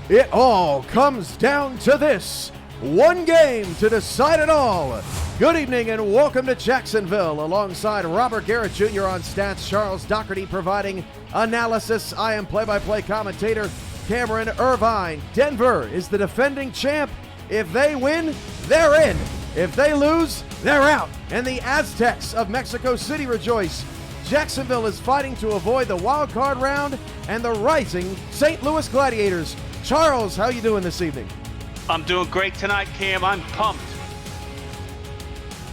It all comes down to this. One game to decide it all. Good evening and welcome to Jacksonville. Alongside Robert Garrett Jr. on stats, Charles Doherty providing analysis. I am play-by-play commentator Cameron Irvine. Denver is the defending champ. If they win, they're in. If they lose, they're out. And the Aztecs of Mexico City rejoice. Jacksonville is fighting to avoid the wild card round and the rising St. Louis Gladiators. Charles, how you doing this evening? I'm doing great tonight, Cam. I'm pumped.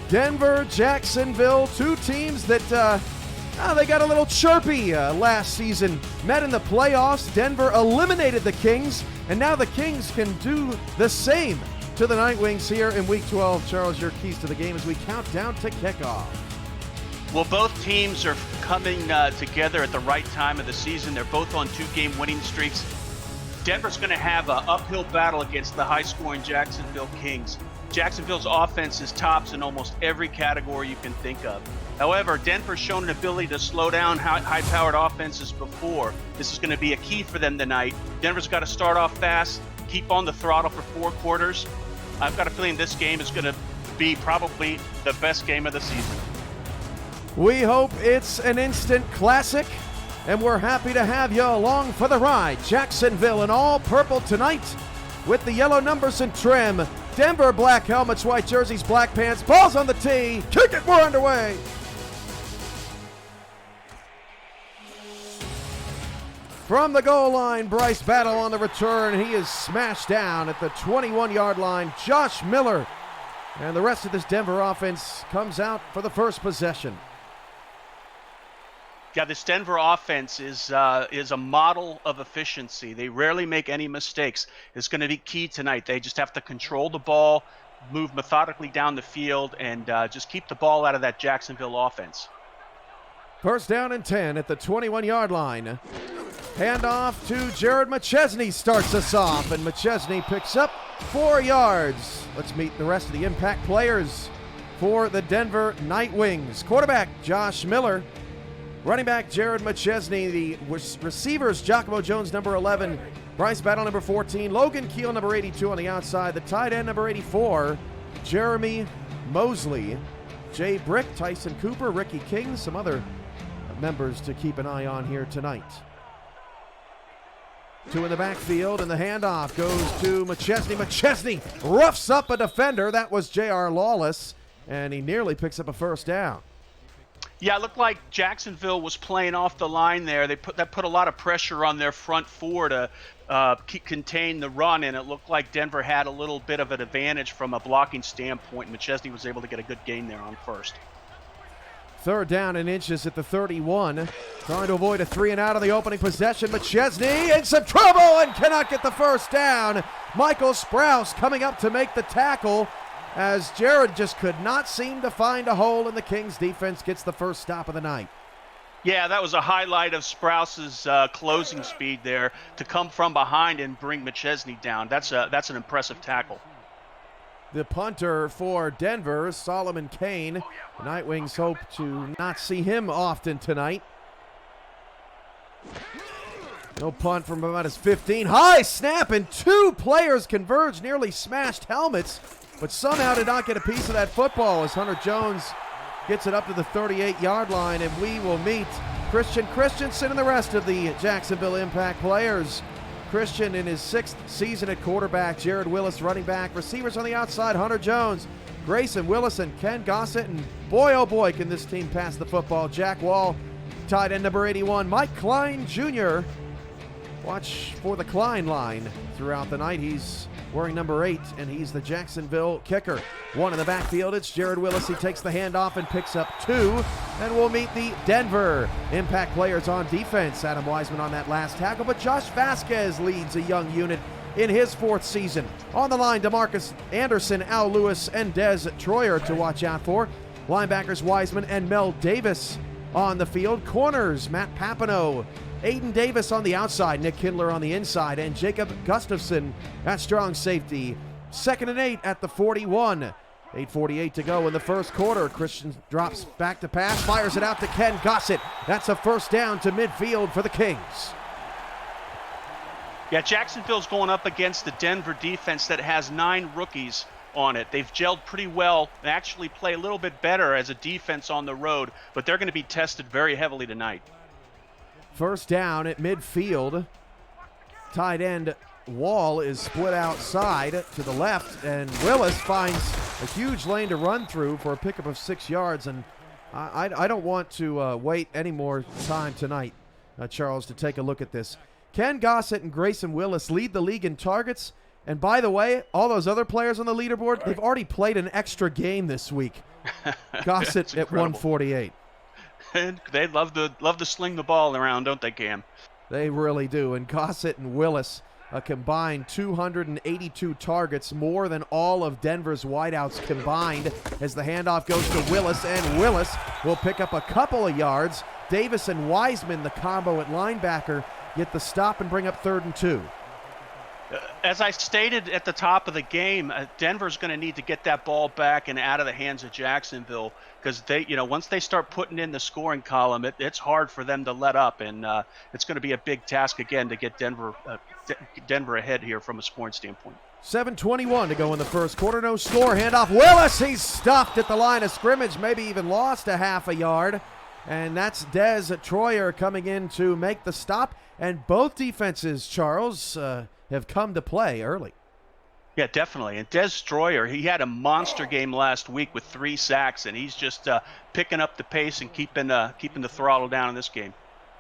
Denver, Jacksonville, two teams that they got a little chirpy last season. Met in the playoffs. Denver eliminated the Kings, and now the Kings can do the same to the Night Wings here in Week 12. Charles, your keys to the game as we count down to kickoff. Well, both teams are coming together at the right time of the season. They're both on two-game winning streaks. Denver's going to have an uphill battle against the high-scoring Jacksonville Kings. Jacksonville's offense is tops in almost every category you can think of. However, Denver's shown an ability to slow down high-powered offenses before. This is going to be a key for them tonight. Denver's got to start off fast, keep on the throttle for 4 quarters. I've got a feeling this game is going to be probably the best game of the season. We hope it's an instant classic, and we're happy to have you along for the ride. Jacksonville in all purple tonight with the yellow numbers and trim. Denver black helmets, white jerseys, black pants, balls on the tee. Kick it, we're underway. From the goal line, Bryce Battle on the return. He is smashed down at the 21-yard line. Josh Miller and the rest of this Denver offense comes out for the first possession. Yeah, this Denver offense is a model of efficiency. They rarely make any mistakes. It's going to be key tonight. They just have to control the ball, move methodically down the field, and just keep the ball out of that Jacksonville offense. First down and 10 at the 21-yard line. Handoff to Jared McChesney starts us off, and McChesney picks up 4 yards. Let's meet the rest of the impact players for the Denver Night Wings. Quarterback Josh Miller. Running back Jared McChesney, the receivers Giacomo Jones, number 11, Bryce Battle, number 14, Logan Keel, number 82 on the outside, the tight end, number 84, Jeremy Mosley, Jay Brick, Tyson Cooper, Ricky King, some other members to keep an eye on here tonight. 2 in the backfield, and the handoff goes to McChesney. McChesney roughs up a defender. That was J.R. Lawless, and he nearly picks up a first down. Yeah, it looked like Jacksonville was playing off the line there. That put a lot of pressure on their front four to contain the run, and it looked like Denver had a little bit of an advantage from a blocking standpoint. McChesney was able to get a good gain there on first. Third down and inches at the 31. Trying to avoid a 3-and-out on the opening possession. McChesney in some trouble and cannot get the first down. Michael Sprouse coming up to make the tackle, as Jared just could not seem to find a hole in the Kings defense. Gets the first stop of the night. Yeah, that was a highlight of Sprouse's closing speed there to come from behind and bring McChesney down. That's an impressive tackle. The punter for Denver, Solomon Kane. The Night Wings hope to not see him often tonight. No punt from about his 15. High snap, and 2 players converge, nearly smashed helmets, but somehow did not get a piece of that football as Hunter Jones gets it up to the 38-yard line, and we will meet Christian Christensen and the rest of the Jacksonville Impact players. Christian in his 6th season at quarterback, Jared Willis running back, receivers on the outside, Hunter Jones, Grayson Willis, and Ken Gossett, and boy oh boy can this team pass the football. Jack Wall, tight end number 81, Mike Klein Jr. Watch for the Klein line throughout the night. He's wearing number 8, and he's the Jacksonville kicker. 1 in the backfield, it's Jared Willis. He takes the handoff and picks up 2. And we'll meet the Denver Impact players on defense. Adam Wiseman on that last tackle, but Josh Vasquez leads a young unit in his 4th season. On the line, DeMarcus Anderson, Al Lewis, and Des Troyer to watch out for. Linebackers Wiseman and Mel Davis on the field. Corners, Matt Papineau, Aiden Davis on the outside, Nick Kindler on the inside, and Jacob Gustafson at strong safety. 2nd and 8 at the 41. 8:48 to go in the first quarter. Christian drops back to pass, fires it out to Ken Gossett. That's a first down to midfield for the Kings. Yeah, Jacksonville's going up against the Denver defense that has 9 rookies on it. They've gelled pretty well and actually play a little bit better as a defense on the road, but they're going to be tested very heavily tonight. First down at midfield. Tight end Wall is split outside to the left, and Willis finds a huge lane to run through for a pickup of 6 yards. And I don't want to wait any more time tonight, Charles, to take a look at this. Ken Gossett and Grayson Willis lead the league in targets. And by the way, all those other players on the leaderboard, they've already played an extra game this week. Gossett at 148. And they love to sling the ball around, don't they, Cam? They really do. And Gossett and Willis a combined 282 targets, more than all of Denver's wideouts combined, as the handoff goes to Willis, and Willis will pick up a couple of yards. Davis and Wiseman, the combo at linebacker, get the stop and bring up 3rd and 2. As I stated at the top of the game, Denver's going to need to get that ball back and out of the hands of Jacksonville, because they, once they start putting in the scoring column, it's hard for them to let up, and it's going to be a big task again to get Denver ahead here from a scoring standpoint. 7:21 to go in the first quarter. No score. Handoff. Willis. He's stuffed at the line of scrimmage. Maybe even lost a half a yard. And that's Des Troyer coming in to make the stop. And both defenses, Charles, have come to play early. Yeah, definitely. And Des Troyer, he had a monster game last week with 3 sacks, and he's just picking up the pace and keeping the throttle down in this game.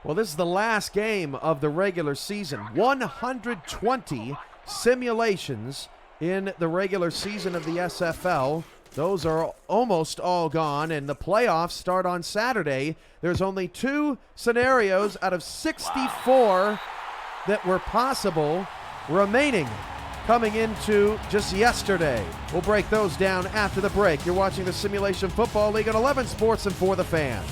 Well, this is the last game of the regular season. 120 simulations in the regular season of the SFL. Those are almost all gone, and the playoffs start on Saturday. There's only 2 scenarios out of 64 that were possible remaining coming into just yesterday. We'll break those down after the break. You're watching the Simulation Football League on 11 Sports and For the Fans.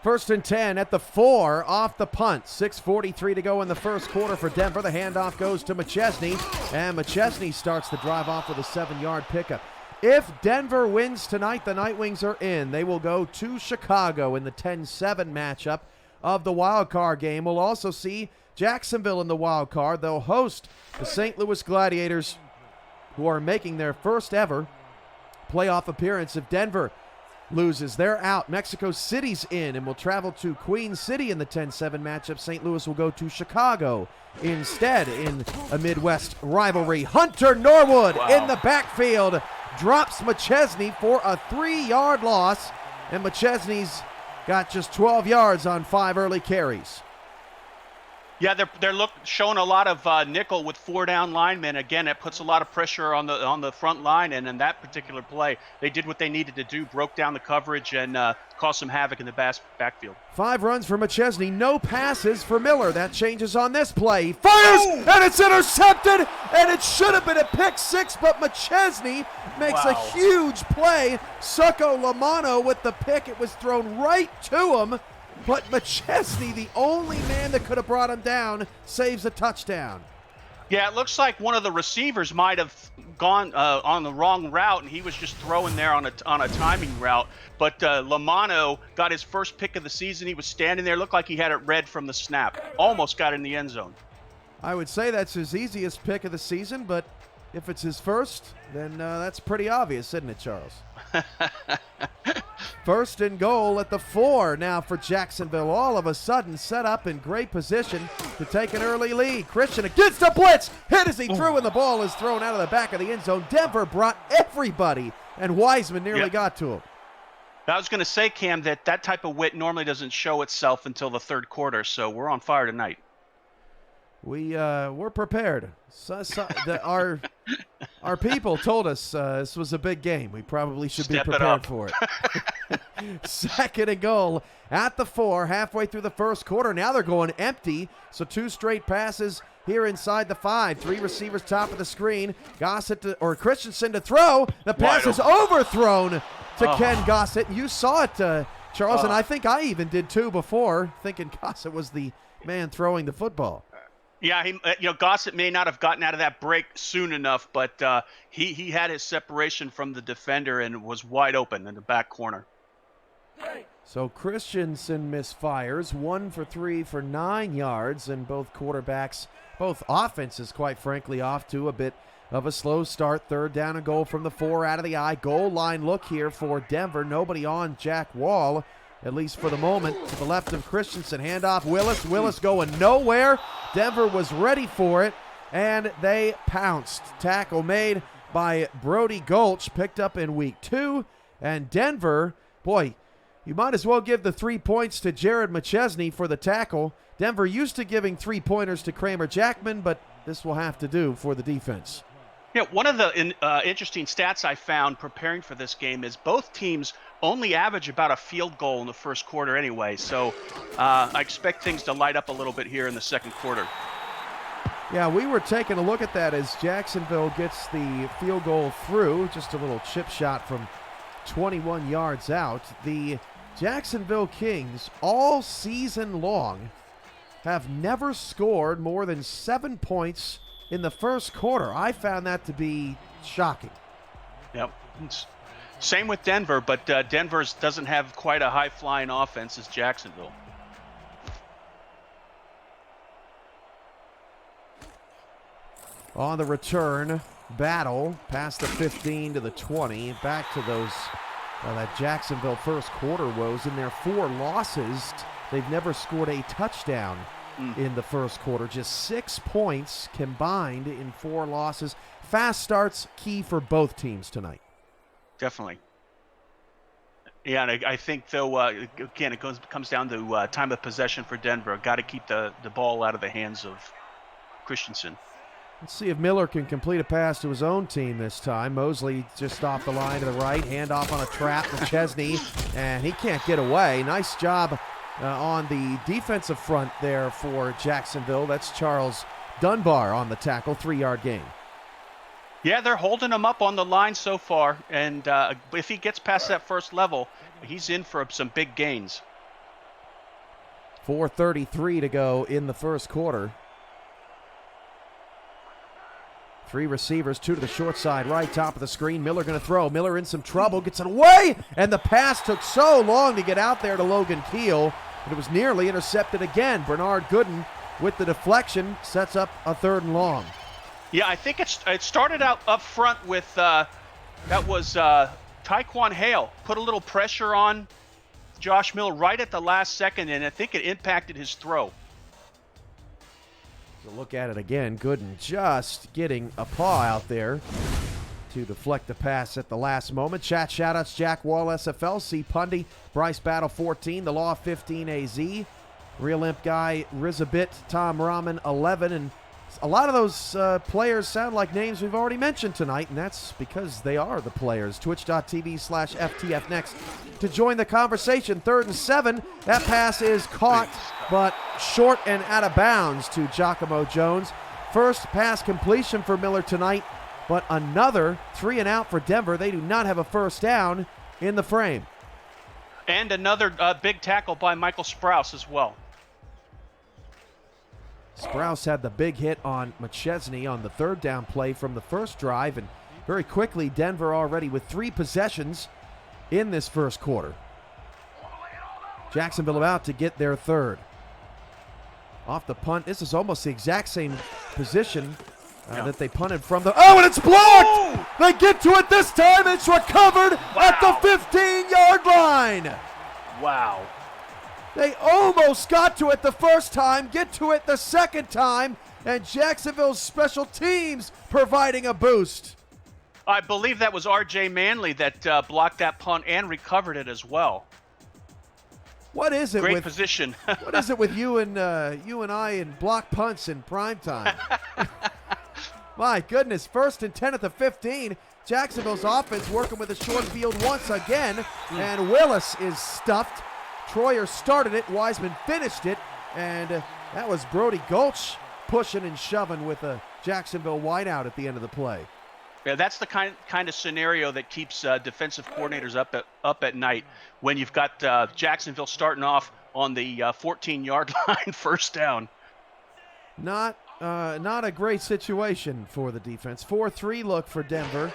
First and 10 at the 4 off the punt. 6:43 to go in the first quarter for Denver. The handoff goes to McChesney, and McChesney starts the drive off with a 7-yard pickup. If Denver wins tonight, the Night Wings are in. They will go to Chicago in the 10-7 matchup of the wild card game. We'll also see Jacksonville in the wild card. They'll host the St. Louis Gladiators, who are making their first ever playoff appearance. If Denver loses, they're out. Mexico City's in and will travel to Queen City in the 10-7 matchup. St. Louis will go to Chicago instead in a Midwest rivalry. Hunter Norwood in the backfield drops McChesney for a 3-yard loss, and McChesney's got just 12 yards on 5 early carries. Yeah, they're showing a lot of nickel with 4 down linemen. Again, it puts a lot of pressure on the front line, and in that particular play, they did what they needed to do, broke down the coverage, and caused some havoc in the backfield. 5 runs for McChesney, no passes for Miller. That changes on this play. He fires, and it's intercepted, and it should have been a pick 6, but McChesney makes a huge play. Succo Lamano with the pick. It was thrown right to him. But McChesney, the only man that could have brought him down, saves a touchdown. Yeah, it looks like one of the receivers might have gone on the wrong route, and he was just throwing there on a timing route. But Lamano got his first pick of the season. He was standing there, looked like he had it read from the snap. Almost got in the end zone. I would say that's his easiest pick of the season, but if it's his first, then that's pretty obvious, isn't it, Charles? First and goal at the 4 now for Jacksonville. All of a sudden set up in great position to take an early lead. Christian against the blitz. Hit as he threw, and the ball is thrown out of the back of the end zone. Denver brought everybody, and Wiseman nearly got to him. I was going to say, Cam, that type of wit normally doesn't show itself until the third quarter, so we're on fire tonight. We're prepared. Our Our people told us this was a big game. We probably should be Step it prepared up. for it. Second and goal at the 4, halfway through the first quarter. Now they're going empty, so 2 straight passes here inside the 5. 3 receivers top of the screen. Christensen to throw. The pass is overthrown to Ken Gossett. You saw it, Charles, and I think I even did too before, thinking Gossett was the man throwing the football. Yeah, Gossett may not have gotten out of that break soon enough, but he had his separation from the defender and was wide open in the back corner. So Christensen misfires, 1 for 3 for 9 yards, and both quarterbacks, both offenses, quite frankly, off to a bit of a slow start. 3rd down and goal from the 4 out of the eye. Goal line look here for Denver. Nobody on Jack Wall, at least for the moment. To the left of Christensen. Handoff Willis. Willis going nowhere. Denver was ready for it, and they pounced. Tackle made by Brody Gulch, picked up in week 2. And Denver, boy, you might as well give the 3 points to Jared McChesney for the tackle. Denver used to giving 3-pointers to Kramer Jackman, but this will have to do for the defense. Yeah, one of the interesting stats I found preparing for this game is both teams only average about a field goal in the first quarter anyway. So I expect things to light up a little bit here in the second quarter. Yeah, we were taking a look at that as Jacksonville gets the field goal through. Just a little chip shot from 21 yards out. The Jacksonville Kings all season long have never scored more than 7 points in the first quarter. I found that to be shocking. Yep. Same with Denver, but Denver doesn't have quite a high-flying offense as Jacksonville. On the return, battle past the 15 to the 20. Back to those that Jacksonville first quarter woes. In their 4 losses, they've never scored a touchdown in the first quarter. Just 6 points combined in 4 losses. Fast starts key for both teams tonight. Definitely. Yeah, and I think, though, again, it comes down to time of possession for Denver. Got to keep the ball out of the hands of Christensen. Let's see if Miller can complete a pass to his own team this time. Mosley just off the line to the right. Handoff on a trap to Chesney, and he can't get away. Nice job on the defensive front there for Jacksonville. That's Charles Dunbar on the tackle. 3-yard gain. Yeah, they're holding him up on the line so far, and if he gets past that first level, he's in for some big gains. 4:33 to go in the first quarter. 3 receivers, 2 to the short side, right top of the screen. Miller going to throw. Miller in some trouble, gets it away, and the pass took so long to get out there to Logan Keel, but it was nearly intercepted again. Bernard Gooden with the deflection sets up a 3rd and long. Yeah, I think it started out up front with Tyquan Hale. Put a little pressure on Josh Miller right at the last second, and I think it impacted his throw. So look at it again. Gooden just getting a paw out there to deflect the pass at the last moment. Shoutouts Jack Wall, SFL, C. Pundy, Bryce Battle 14, The Law 15 AZ, Real Imp Guy, Rizabit, Tom Rahman 11, and a lot of those players sound like names we've already mentioned tonight, and that's because they are the players. Twitch.tv/FTF next to join the conversation. 3rd and 7. That pass is caught, but short and out of bounds to Giacomo Jones. First pass completion for Miller tonight, but another 3 and out for Denver. They do not have a first down in the frame. And another big tackle by Michael Sprouse as well. Sprouse had the big hit on McChesney on the 3rd down play from the first drive, and very quickly Denver already with 3 possessions in this first quarter. Jacksonville about to get their 3rd. Off the punt, this is almost the exact same position that they punted from the... Oh, and it's blocked! Oh! They get to it this time, it's recovered at the 15-yard line! Wow. They almost got to it the first time, get to it the second time, and Jacksonville's special teams providing a boost. I believe that was R.J. Manley that blocked that punt and recovered it as well. What is it Great position. What is it with you and I in block punts in prime time? My goodness, 1st and 10 at the 15. Jacksonville's offense working with a short field once again, and Willis is stuffed. Troyer started it, Wiseman finished it, and that was Brody Gulch pushing and shoving with a Jacksonville wideout at the end of the play. Yeah, that's the kind of scenario that keeps defensive coordinators up at night when you've got Jacksonville starting off on the 14-yard line, first down. Not a great situation for the defense. 4-3 look for Denver.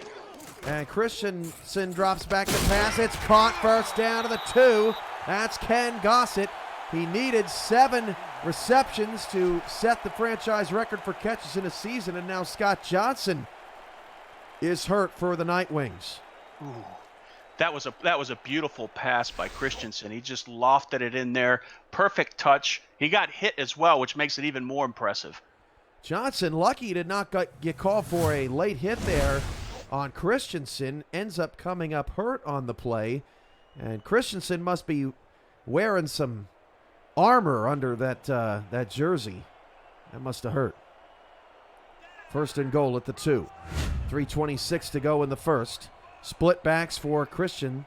And Christensen drops back to pass. It's caught, first down to the 2. That's Ken Gossett. He needed 7 receptions to set the franchise record for catches in a season, and now Scott Johnson is hurt for the Night Wings. Ooh. That was a beautiful pass by Christensen. He just lofted it in there. Perfect touch. He got hit as well, which makes it even more impressive. Johnson, lucky he did not get called for a late hit there on Christensen, ends up coming up hurt on the play, and Christensen must be wearing some armor under that jersey. That must have hurt. 1st and goal at the 2. 3:26 to go in the first. Split backs for Christian.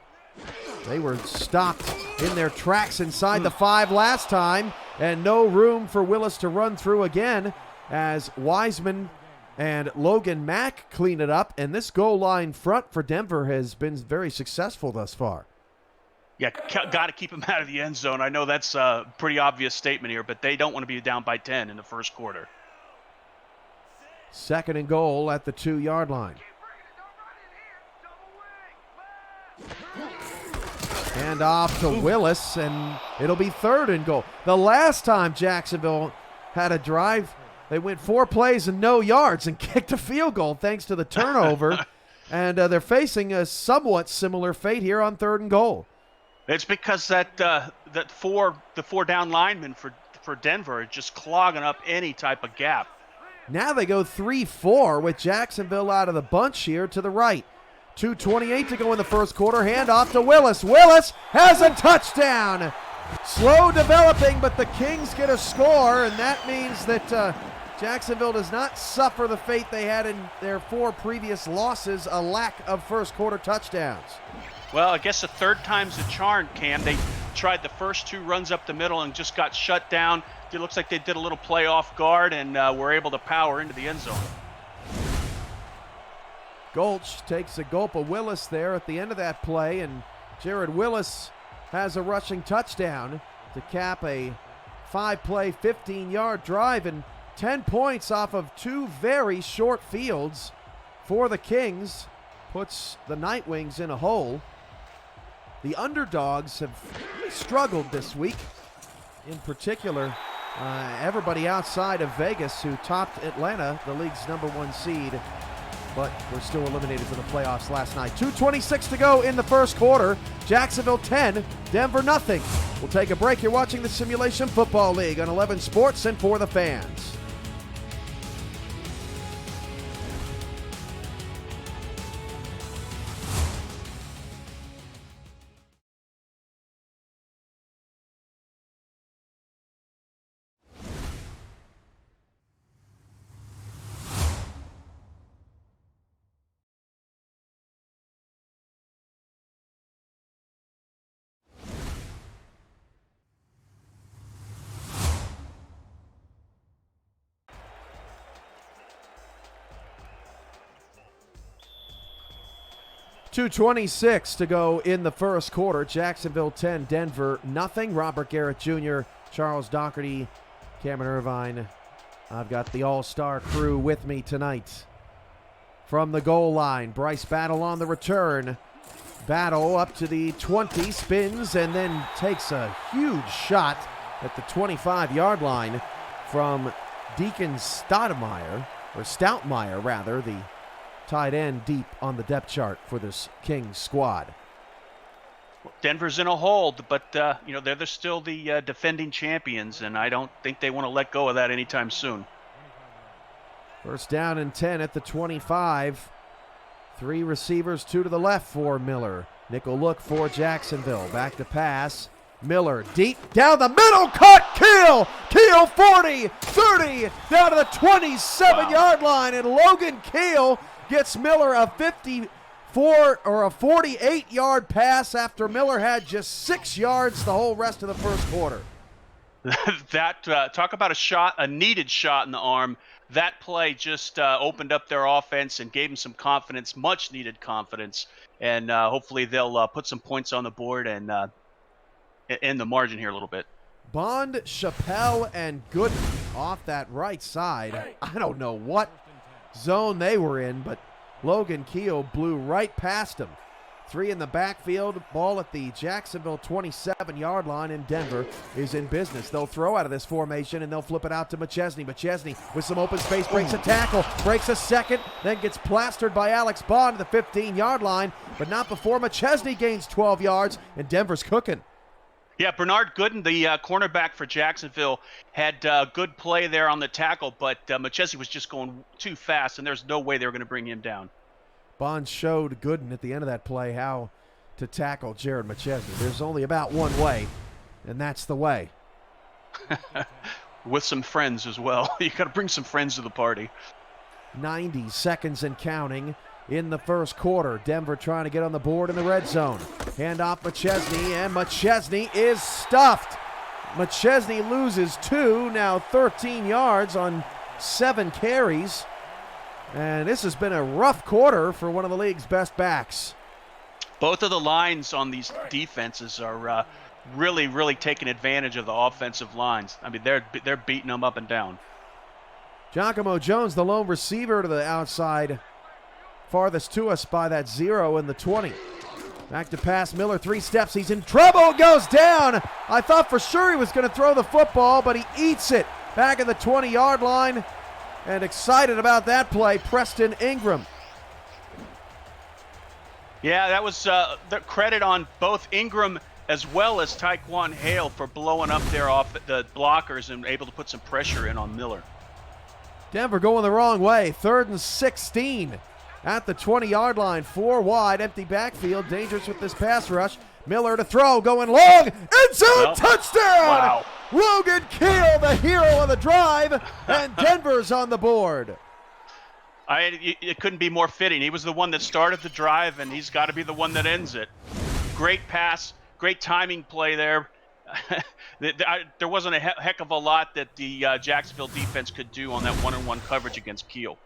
They were stopped in their tracks inside the 5 last time, and no room for Willis to run through again as Wiseman and Logan Mack clean it up, and this goal line front for Denver has been very successful thus far. Yeah, got to keep him out of the end zone. I know that's a pretty obvious statement here, but they don't want to be down by 10 in the first quarter. 2nd and goal at the 2-yard line. And off to Willis, and it'll be 3rd and goal. The last time Jacksonville had a drive, they went 4 plays and no yards and kicked a field goal thanks to the turnover. And they're facing a somewhat similar fate here on 3rd and goal. It's because the 4 down linemen for Denver are just clogging up any type of gap. Now they go 3-4 with Jacksonville out of the bunch here to the right. 2:28 to go in the first quarter. Handoff to Willis. Willis has a touchdown. Slow developing, but the Kings get a score, and that means that Jacksonville does not suffer the fate they had in their 4 previous losses, a lack of first quarter touchdowns. Well, I guess the 3rd time's a charm, Cam. They tried the first 2 runs up the middle and just got shut down. It looks like they did a little play off guard and were able to power into the end zone. Gulch takes a gulp of Willis there at the end of that play, and Jared Willis has a rushing touchdown to cap a 5-play, 15-yard drive and 10 points off of 2 very short fields for the Kings. Puts the Night Wings in a hole. The underdogs have really struggled this week. In particular, everybody outside of Vegas, who topped Atlanta, the league's #1 seed, but were still eliminated from the playoffs last night. 2:26 to go in the first quarter. Jacksonville 10, Denver nothing. We'll take a break. You're watching the Simulation Football League on 11 Sports and for the fans. .226 to go in the first quarter. Jacksonville 10, Denver nothing. Robert Garrett Jr., Charles Doherty, Cameron Irvine. I've got the all-star crew with me tonight. From the goal line, Bryce Battle on the return. Battle up to the 20, spins, and then takes a huge shot at the 25-yard line from Deacon Stoudemire, the tight end deep on the depth chart for this Kings squad. Denver's in a hold, but they're still the defending champions, and I don't think they want to let go of that anytime soon. First down and 10 at the 25. 3 receivers, 2 to the left for Miller. Nickel look for Jacksonville. Back to pass. Miller deep down the middle, cut, Keel 40, 30, down to the 27-yard line, and Logan Keel gets Miller a 48-yard pass after Miller had just 6 yards the whole rest of the first quarter. That talk about a needed shot in the arm. That play just opened up their offense and gave them some confidence, much needed confidence, and hopefully they'll put some points on the board and end the margin here a little bit. Bond, Chappelle, and Gooden off that right side. I don't know what zone they were in, but Logan Keel blew right past him. 3 in the backfield, ball at the Jacksonville 27-yard line, and Denver is in business. They'll throw out of this formation, and they'll flip it out to McChesney. McChesney with some open space, breaks a tackle, breaks a second, then gets plastered by Alex Bond to the 15-yard line, but not before McChesney gains 12 yards, and Denver's cooking. Yeah, Bernard Gooden, the cornerback for Jacksonville, had good play there on the tackle, but McChesney was just going too fast, and there's no way they were going to bring him down. Bond showed Gooden at the end of that play how to tackle Jared McChesney. There's only about one way, and that's the way. With some friends as well. You got to bring some friends to the party. 90 seconds and counting in the first quarter. Denver trying to get on the board in the red zone. Hand off McChesney, and McChesney is stuffed. McChesney loses 2, now 13 yards on 7 carries. And this has been a rough quarter for one of the league's best backs. Both of the lines on these defenses are really, really taking advantage of the offensive lines. I mean, they're beating them up and down. Giacomo Jones, the lone receiver to the outside, farthest to us by that 0 in the 20. Back to pass, Miller, 3 steps, he's in trouble, goes down. I thought for sure he was going to throw the football, but he eats it back at the 20-yard line. And excited about that play, Preston Ingram. Yeah, that was the credit on both Ingram as well as Taekwon Hale for blowing up there off the blockers and able to put some pressure in on Miller. Denver going the wrong way. 3rd and 16 at the 20-yard line. 4 wide, empty backfield. Dangerous with this pass rush. Miller to throw, going long. End zone, touchdown! Wow. Logan Keel, the hero of the drive, and Denver's on the board. It couldn't be more fitting. He was the one that started the drive, and he's got to be the one that ends it. Great pass, great timing play there. There wasn't a heck of a lot that the Jacksonville defense could do on that one-on-one coverage against Keel.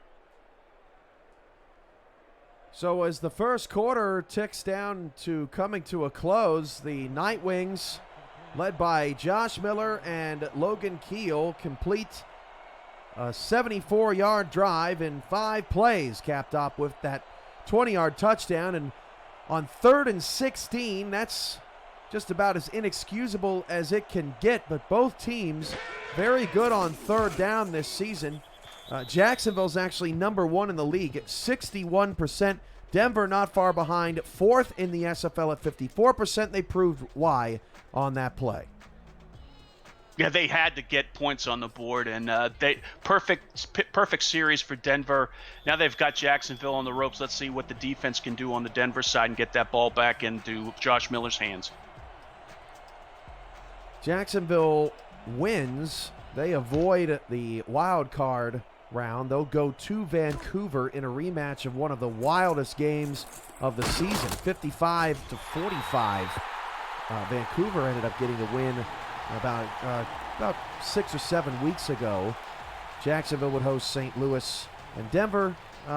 So as the first quarter ticks down to coming to a close, the Night Wings, led by Josh Miller and Logan Keel, complete a 74-yard drive in 5 plays, capped off with that 20-yard touchdown. And on 3rd and 16, that's just about as inexcusable as it can get, but both teams very good on 3rd down this season. Jacksonville's actually number 1 in the league at 61%. Denver not far behind, 4th in the SFL at 54%. They proved why on that play. Yeah, they had to get points on the board, and perfect series for Denver. Now they've got Jacksonville on the ropes. Let's see what the defense can do on the Denver side and get that ball back into Josh Miller's hands. Jacksonville wins. They avoid the wild card round. They'll go to Vancouver in a rematch of one of the wildest games of the season, 55-45. Vancouver ended up getting the win about 6 or 7 weeks ago. Jacksonville would host St. Louis, and Denver,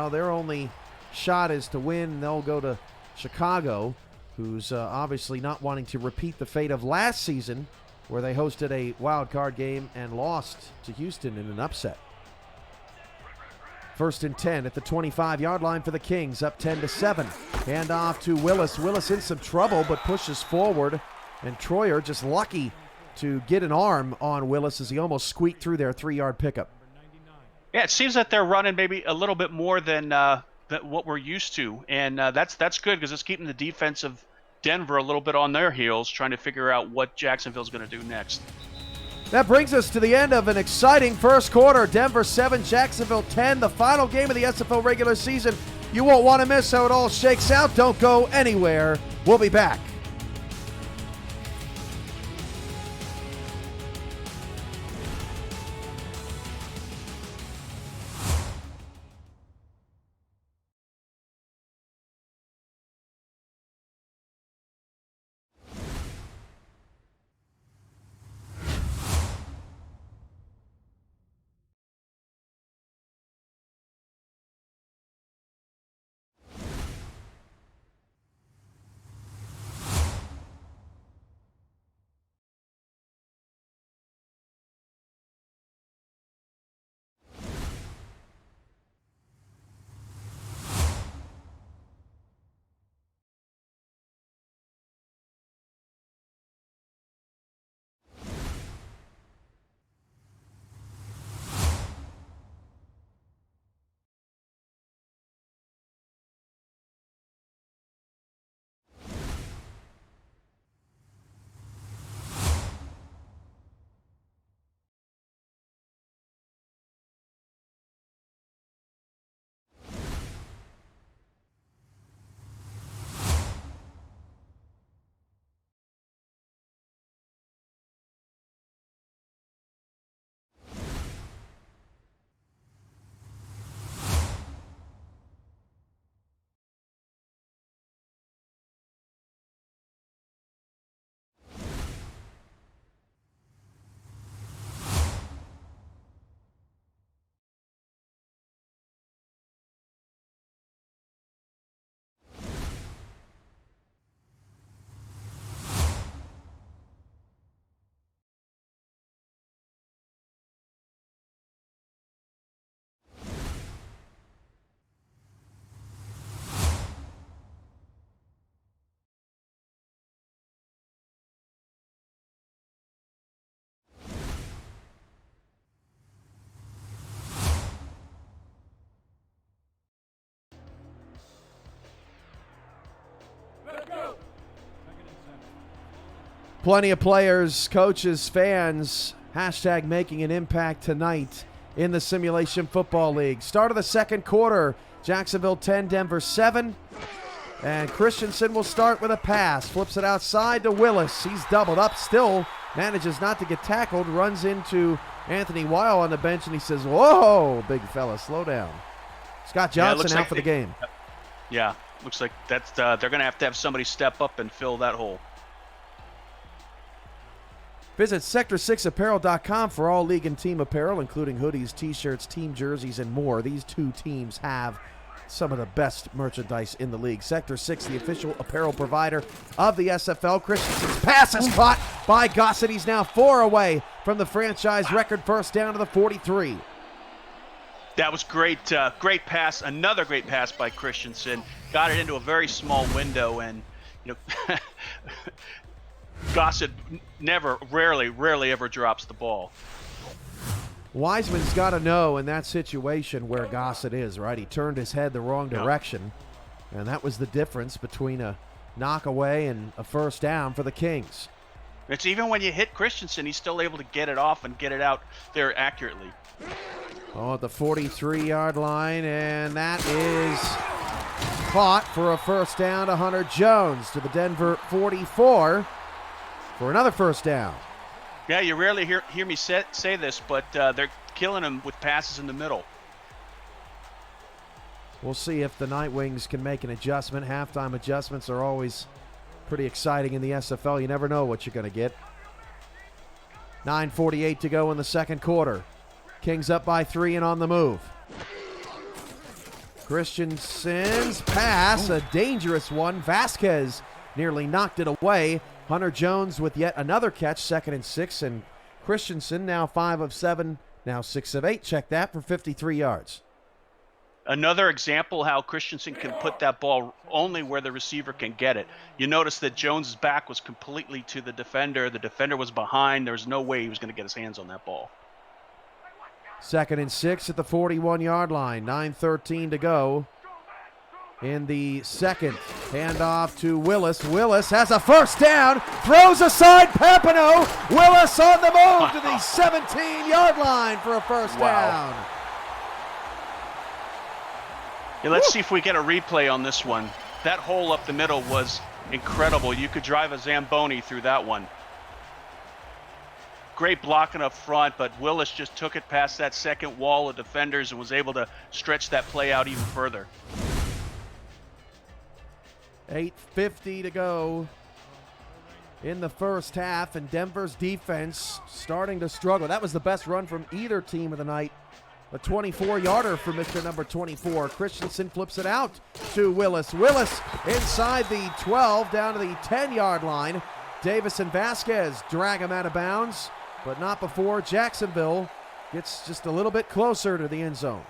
their only shot is to win. They'll go to Chicago, who's obviously not wanting to repeat the fate of last season, where they hosted a wild card game and lost to Houston in an upset. 1st and 10 at the 25-yard line for the Kings, up 10-7. Hand off to Willis. Willis in some trouble, but pushes forward. And Troyer just lucky to get an arm on Willis as he almost squeaked through their 3-yard pickup. Yeah, it seems that they're running maybe a little bit more than what we're used to. And that's good because it's keeping the defense of Denver a little bit on their heels, trying to figure out what Jacksonville's going to do next. That brings us to the end of an exciting first quarter. Denver 7, Jacksonville 10, the final game of the SFL regular season. You won't want to miss how it all shakes out. Don't go anywhere. We'll be back. Plenty of players, coaches, fans, hashtag making an impact tonight in the Simulation Football League. Start of the second quarter, Jacksonville 10, Denver 7. And Christensen will start with a pass. Flips it outside to Willis. He's doubled up, still manages not to get tackled. Runs into Anthony Weil on the bench, and he says, whoa, big fella, slow down. Scott Johnson out for the game. Yeah, looks like that's they're going to have somebody step up and fill that hole. Visit Sector6Apparel.com for all league and team apparel, including hoodies, t-shirts, team jerseys, and more. These two teams have some of the best merchandise in the league. Sector 6, the official apparel provider of the SFL. Christensen's pass is caught by Gossett. He's now 4 away from the franchise record first down to the 43. That was great. Great pass. Another great pass by Christensen. Got it into a very small window, and Gossett rarely ever drops the ball. Wiseman's got to know in that situation where Gossett is, right? He turned his head the wrong direction, and that was the difference between a knockaway and a first down for the Kings. It's even when you hit Christensen, he's still able to get it off and get it out there accurately. Oh, at the 43-yard line, and that is caught for a first down to Hunter Jones to the Denver 44 for another first down. Yeah, you rarely hear me say this, but they're killing him with passes in the middle. We'll see if the Night Wings can make an adjustment. Halftime adjustments are always pretty exciting in the SFL. You never know what you're going to get. 9:48 to go in the second quarter. Kings up by 3 and on the move. Christensen's pass, a dangerous one. Vasquez nearly knocked it away. Hunter Jones with yet another catch, 2nd and 6, and Christensen now 5 of 7, now 6 of 8. Check that for 53 yards. Another example how Christensen can put that ball only where the receiver can get it. You notice that Jones' back was completely to the defender. The defender was behind. There was no way he was going to get his hands on that ball. 2nd and 6 at the 41-yard line. 9:13 to go in the second. Handoff to Willis. Willis has a first down. Throws aside Papineau. Willis on the move to the 17-yard line for a first down. Yeah, let's see if we get a replay on this one. That hole up the middle was incredible. You could drive a Zamboni through that one. Great blocking up front, but Willis just took it past that second wall of defenders and was able to stretch that play out even further. 8:50 to go in the first half, and Denver's defense starting to struggle. That was the best run from either team of the night. A 24-yarder for Mr. number 24. Christensen flips it out to Willis. Willis inside the 12, down to the 10-yard line. Davis and Vasquez drag him out of bounds, but not before Jacksonville gets just a little bit closer to the end zone.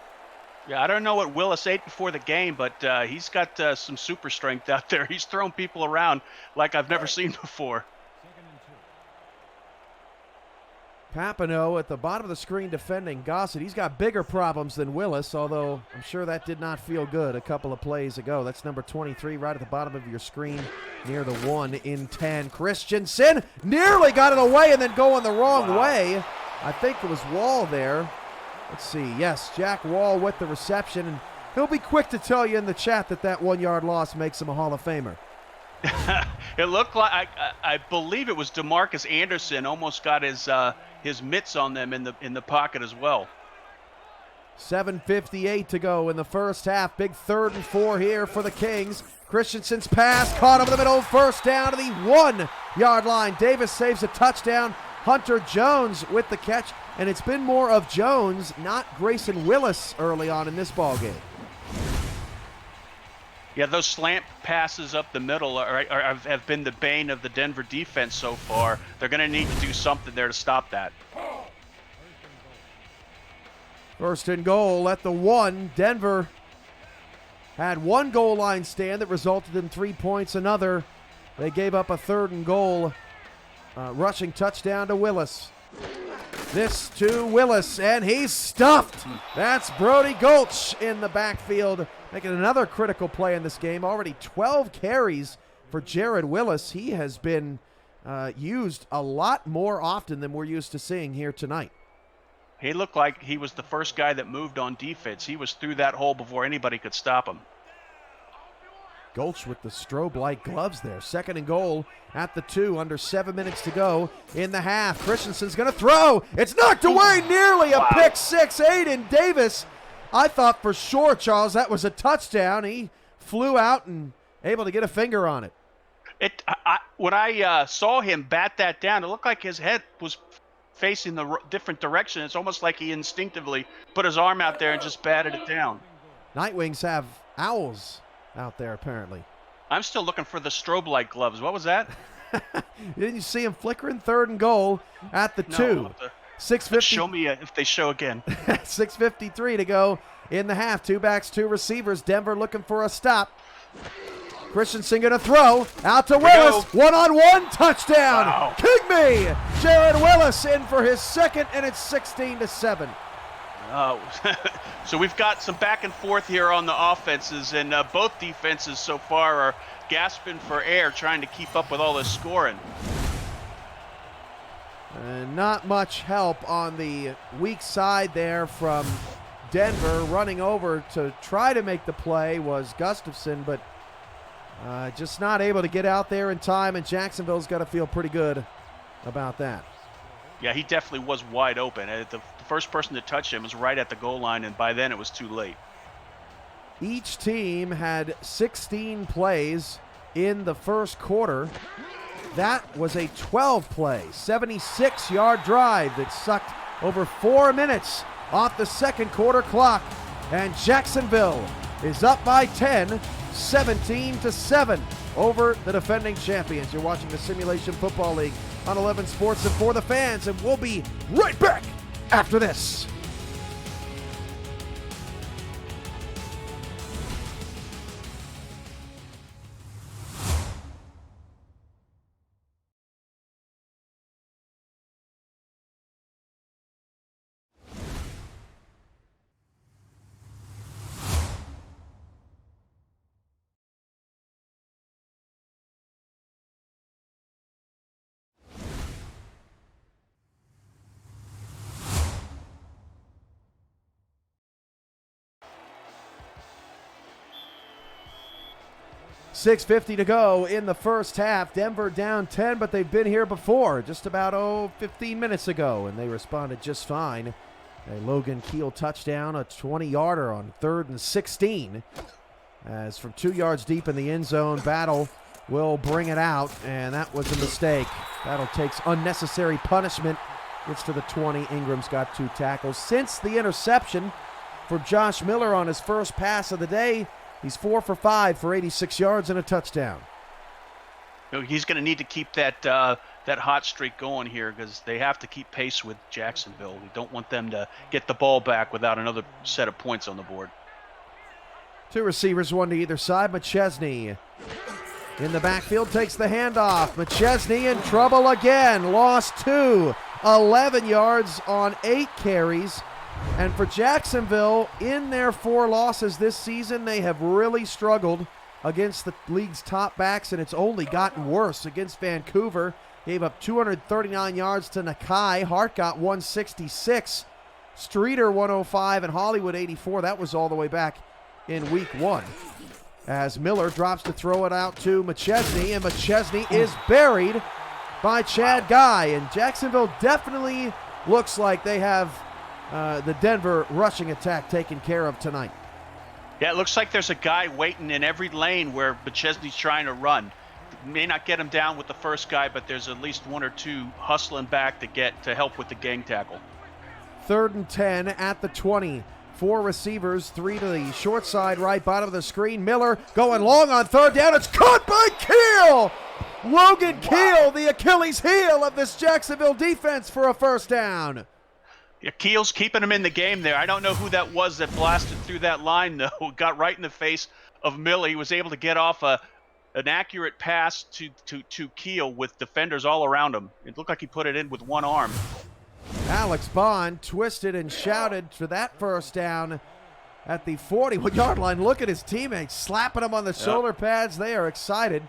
Yeah, I don't know what Willis ate before the game, but he's got some super strength out there. He's throwing people around like I've never seen before. Papineau at the bottom of the screen defending Gossett. He's got bigger problems than Willis, although I'm sure that did not feel good a couple of plays ago. That's number 23 right at the bottom of your screen near the 1 in 10. Christensen nearly got it away and then going the wrong way. I think it was Wall there. Let's see. Yes, Jack Wall with the reception, and he'll be quick to tell you in the chat that that 1-yard loss makes him a Hall of Famer. It looked like I believe it was DeMarcus Anderson almost got his mitts on them in the pocket as well. 7:58 to go in the first half. Big 3rd and 4 here for the Kings. Christensen's pass caught over the middle, first down to the 1-yard line. Davis saves a touchdown. Hunter Jones with the catch, and it's been more of Jones, not Grayson Willis early on in this ball game. Yeah, those slant passes up the middle have been the bane of the Denver defense so far. They're going to need to do something there to stop that. 1st and goal at the 1. Denver had one goal line stand that resulted in 3 points. Another, they gave up a 3rd and goal rushing touchdown to Willis. This to Willis, and he's stuffed. That's Brody Gulch in the backfield, making another critical play in this game. Already 12 carries for Jared Willis. He has been used a lot more often than we're used to seeing here tonight. He looked like he was the first guy that moved on defense. He was through that hole before anybody could stop him. Gulch with the strobe-like gloves there. 2nd and goal at the 2, under 7 minutes to go in the half. Christensen's going to throw. It's knocked away nearly. A pick six. Aiden Davis. I thought for sure, Charles, that was a touchdown. He flew out and able to get a finger on it. When I saw him bat that down, it looked like his head was facing the different direction. It's almost like he instinctively put his arm out there and just batted it down. Nightwings have owls out there, apparently. I'm still looking for the strobe light gloves. What was that? Didn't you see him flickering? 3rd and goal at the 2. 6:50. Show me if they show again. 6:53 to go in the half. 2 backs, 2 receivers. Denver looking for a stop. Christensen going to throw out to Willis. One-on-one touchdown. Wow. Kick me. Jared Willis in for his 2nd, and it's 16-7. So we've got some back and forth here on the offenses, and both defenses so far are gasping for air, trying to keep up with all this scoring. Not much help on the weak side there from Denver. Running over to try to make the play was Gustafson, but just not able to get out there in time, and Jacksonville's got to feel pretty good about that. Yeah, he definitely was wide open. The first person to touch him was right at the goal line, and by then it was too late. Each team had 16 plays in the first quarter. That was a 12-play, 76-yard drive that sucked over 4 minutes off the second quarter clock. And Jacksonville is up by 10, 17-7 over the defending champions. You're watching the Simulation Football League on 11 Sports and For the Fans, and we'll be right back after this. $6:50 to go in the first half. Denver down 10, but they've been here before, just about 15 minutes ago, and they responded just fine. A Logan Keel touchdown, a 20-yarder on 3rd and 16. As from 2 yards deep in the end zone, Battle will bring it out, and that was a mistake. Battle takes unnecessary punishment, gets to the 20. Ingram's got 2 tackles. Since the interception for Josh Miller on his first pass of the day, he's 4 for 5 for 86 yards and a touchdown. He's going to need to keep that hot streak going here, because they have to keep pace with Jacksonville. We don't want them to get the ball back without another set of points on the board. 2 receivers, 1 to either side. McChesney in the backfield takes the handoff. McChesney in trouble again. Lost 2. 11 yards on 8 carries. And for Jacksonville, in their 4 losses this season, they have really struggled against the league's top backs, and it's only gotten worse. Against Vancouver, gave up 239 yards to Nakai. Hart got 166. Streeter 105 and Hollywood 84. That was all the way back in week 1. As Miller drops to throw it out to McChesney, and McChesney is buried by Chad Guy. And Jacksonville definitely looks like they have the Denver rushing attack taken care of tonight. Yeah, it looks like there's a guy waiting in every lane where McChesney's trying to run. May not get him down with the first guy, but there's at least 1 or 2 hustling back to help with the gang tackle. 3rd and 10 at the 20. 4 receivers, 3 to the short side, right bottom of the screen. Miller going long on 3rd down. It's caught by Keel. Logan Keel, the Achilles heel of this Jacksonville defense, for a first down. Yeah, Keel's keeping him in the game there. I don't know who that was that blasted through that line, though. Got right in the face of Miller. He was able to get off an accurate pass to Keel with defenders all around him. It looked like he put it in with one arm. Alex Bond twisted and shouted for that first down at the 41-yard line. Look at his teammates slapping him on the shoulder pads. They are excited.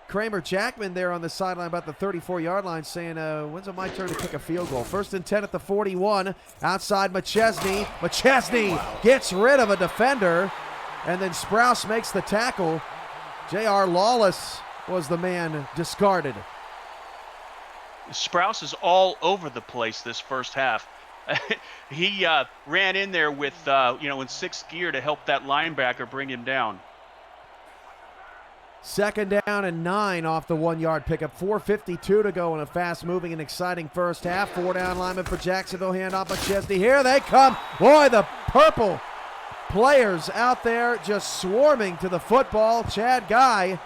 Kramer Jackman there on the sideline about the 34-yard line saying, when's it my turn to kick a field goal? 1st and 10 at the 41. Outside McChesney. McChesney gets rid of a defender, and then Sprouse makes the tackle. J.R. Lawless was the man discarded. Sprouse is all over the place this first half. He ran in there with, in sixth gear to help that linebacker bring him down. 2nd down and 9 off the 1-yard pickup. 4:52 to go in a fast-moving and exciting first half. 4-down lineman for Jacksonville. Handoff McChesney. Here they come. Boy, the purple players out there just swarming to the football. Chad Guy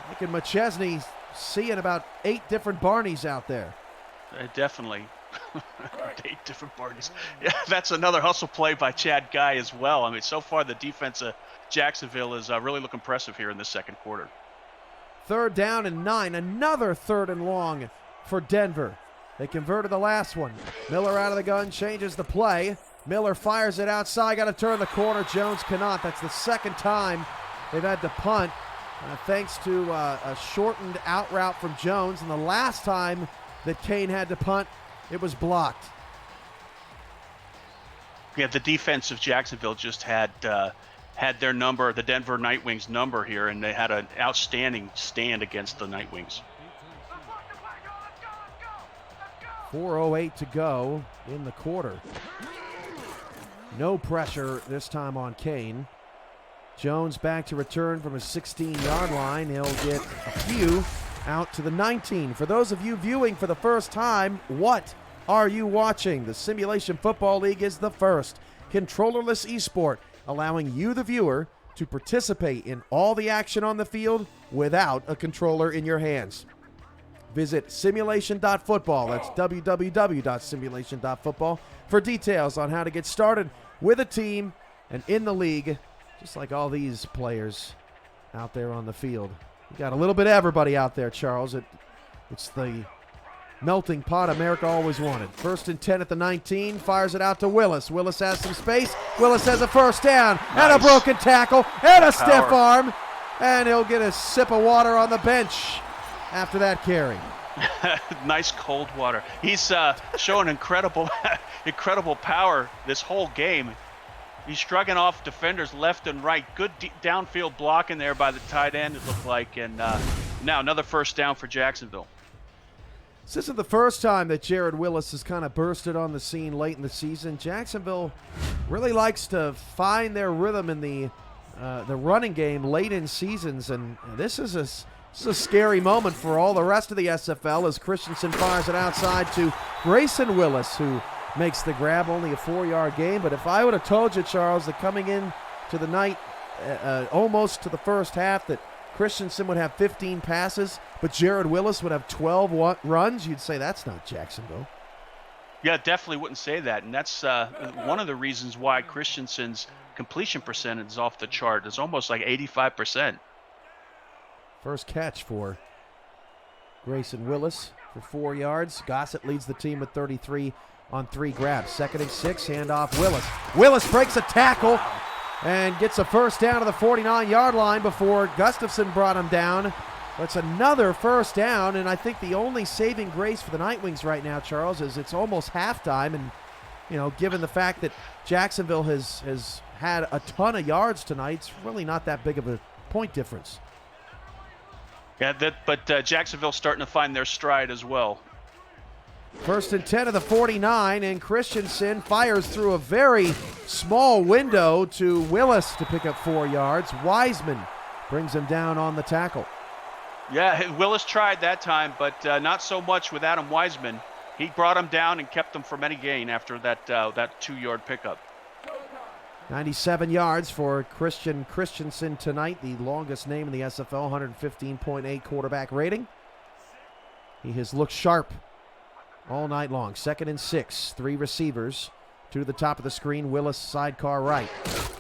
making McChesney seeing about 8 different Barneys out there. Definitely. 8 different Barneys. Yeah, that's another hustle play by Chad Guy as well. I mean, so far the defense of Jacksonville is really looking impressive here in the second quarter. 3rd down and 9. Another 3rd and long for Denver. They converted the last one. Miller out of the gun, changes the play. Miller fires it outside, got to turn the corner. Jones cannot. That's the 2nd time they've had to punt, thanks to a shortened out route from Jones. And the last time that Kane had to punt, it was blocked. Yeah, the defense of Jacksonville just had their number, the Denver Nightwings number here, and they had an outstanding stand against the Nightwings. 4:08 to go in the quarter. No pressure this time on Kane. Jones back to return from his 16-yard line. He'll get a few out to the 19. For those of you viewing for the first time, what are you watching? The Simulation Football League is the first controllerless esport, allowing you, the viewer, to participate in all the action on the field without a controller in your hands. Visit simulation.football. That's www.simulation.football for details on how to get started with a team and in the league, just like all these players out there on the field. You got a little bit of everybody out there, Charles. It's the melting pot America always wanted. 1st and 10 at the 19, fires it out to Willis. Willis has some space. Willis has a 1st down and a broken tackle and a stiff arm, and he'll get a sip of water on the bench after that carry. Nice cold water. He's showing incredible power this whole game. He's shrugging off defenders left and right. Good downfield blocking there by the tight end, it looked like. And now another 1st down for Jacksonville. This isn't the first time that Jared Willis has kind of bursted on the scene late in the season. Jacksonville really likes to find their rhythm in the running game late in seasons, and this is a scary moment for all the rest of the SFL as Christensen fires it outside to Grayson Willis, who makes the grab. Only a 4-yard gain, but if I would have told you, Charles, that coming in to the night, almost to the first half, that Christensen would have 15 passes, but Jared Willis would have 12 runs, you'd say that's not Jacksonville. Yeah, definitely wouldn't say that, and that's one of the reasons why Christensen's completion percentage is off the chart. It's almost like 85%. First catch for Grayson Willis for 4 yards. Gossett leads the team with 33 on 3 grabs. 2nd and 6, handoff Willis. Willis breaks a tackle and gets a 1st down to the 49-yard line before Gustafson brought him down. That's another 1st down, and I think the only saving grace for the Nightwings right now, Charles, is it's almost halftime, and given the fact that Jacksonville has had a ton of yards tonight, it's really not that big of a point difference. Yeah, but Jacksonville's starting to find their stride as well. 1st and 10 of the 49, and Christensen fires through a very small window to Willis to pick up 4 yards. Wiseman brings him down on the tackle. Yeah, Willis tried that time, but not so much with Adam Wiseman. He brought him down and kept him from any gain after that 2-yard pickup. 97 yards for Christian Christensen tonight, the longest name in the SFL, 115.8 quarterback rating. He has looked sharp all night long. 2nd and 6, 3 receivers. 2 to the top of the screen, Willis sidecar right.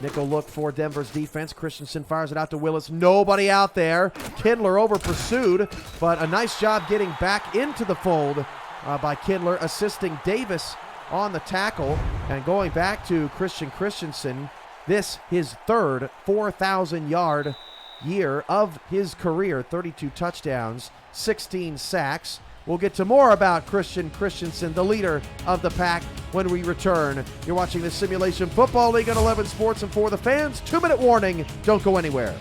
Nickel look for Denver's defense. Christensen fires it out to Willis. Nobody out there. Kindler over pursued, but a nice job getting back into the fold by Kindler, assisting Davis on the tackle. And going back to Christian Christensen, this his 3rd 4,000-yard year of his career, 32 touchdowns, 16 sacks. We'll get to more about Christian Christensen, the leader of the pack, when we return. You're watching the Simulation Football League on 11 Sports and For the Fans. 2-minute warning. Don't go anywhere.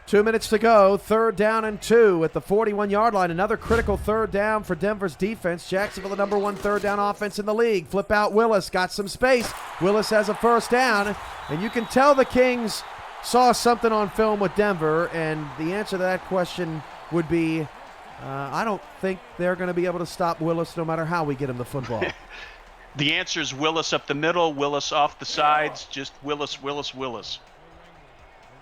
Two minutes to go, 3rd down and 2 at the 41-yard line. Another critical 3rd down for Denver's defense. Jacksonville, the number 1 3rd down offense in the league. Flip out Willis, got some space. Willis has a 1st down, and you can tell the Kings saw something on film with Denver, and the answer to that question would be, I don't think they're going to be able to stop Willis no matter how we get him the football. The answer is Willis up the middle, Willis off the sides, just Willis, Willis, Willis.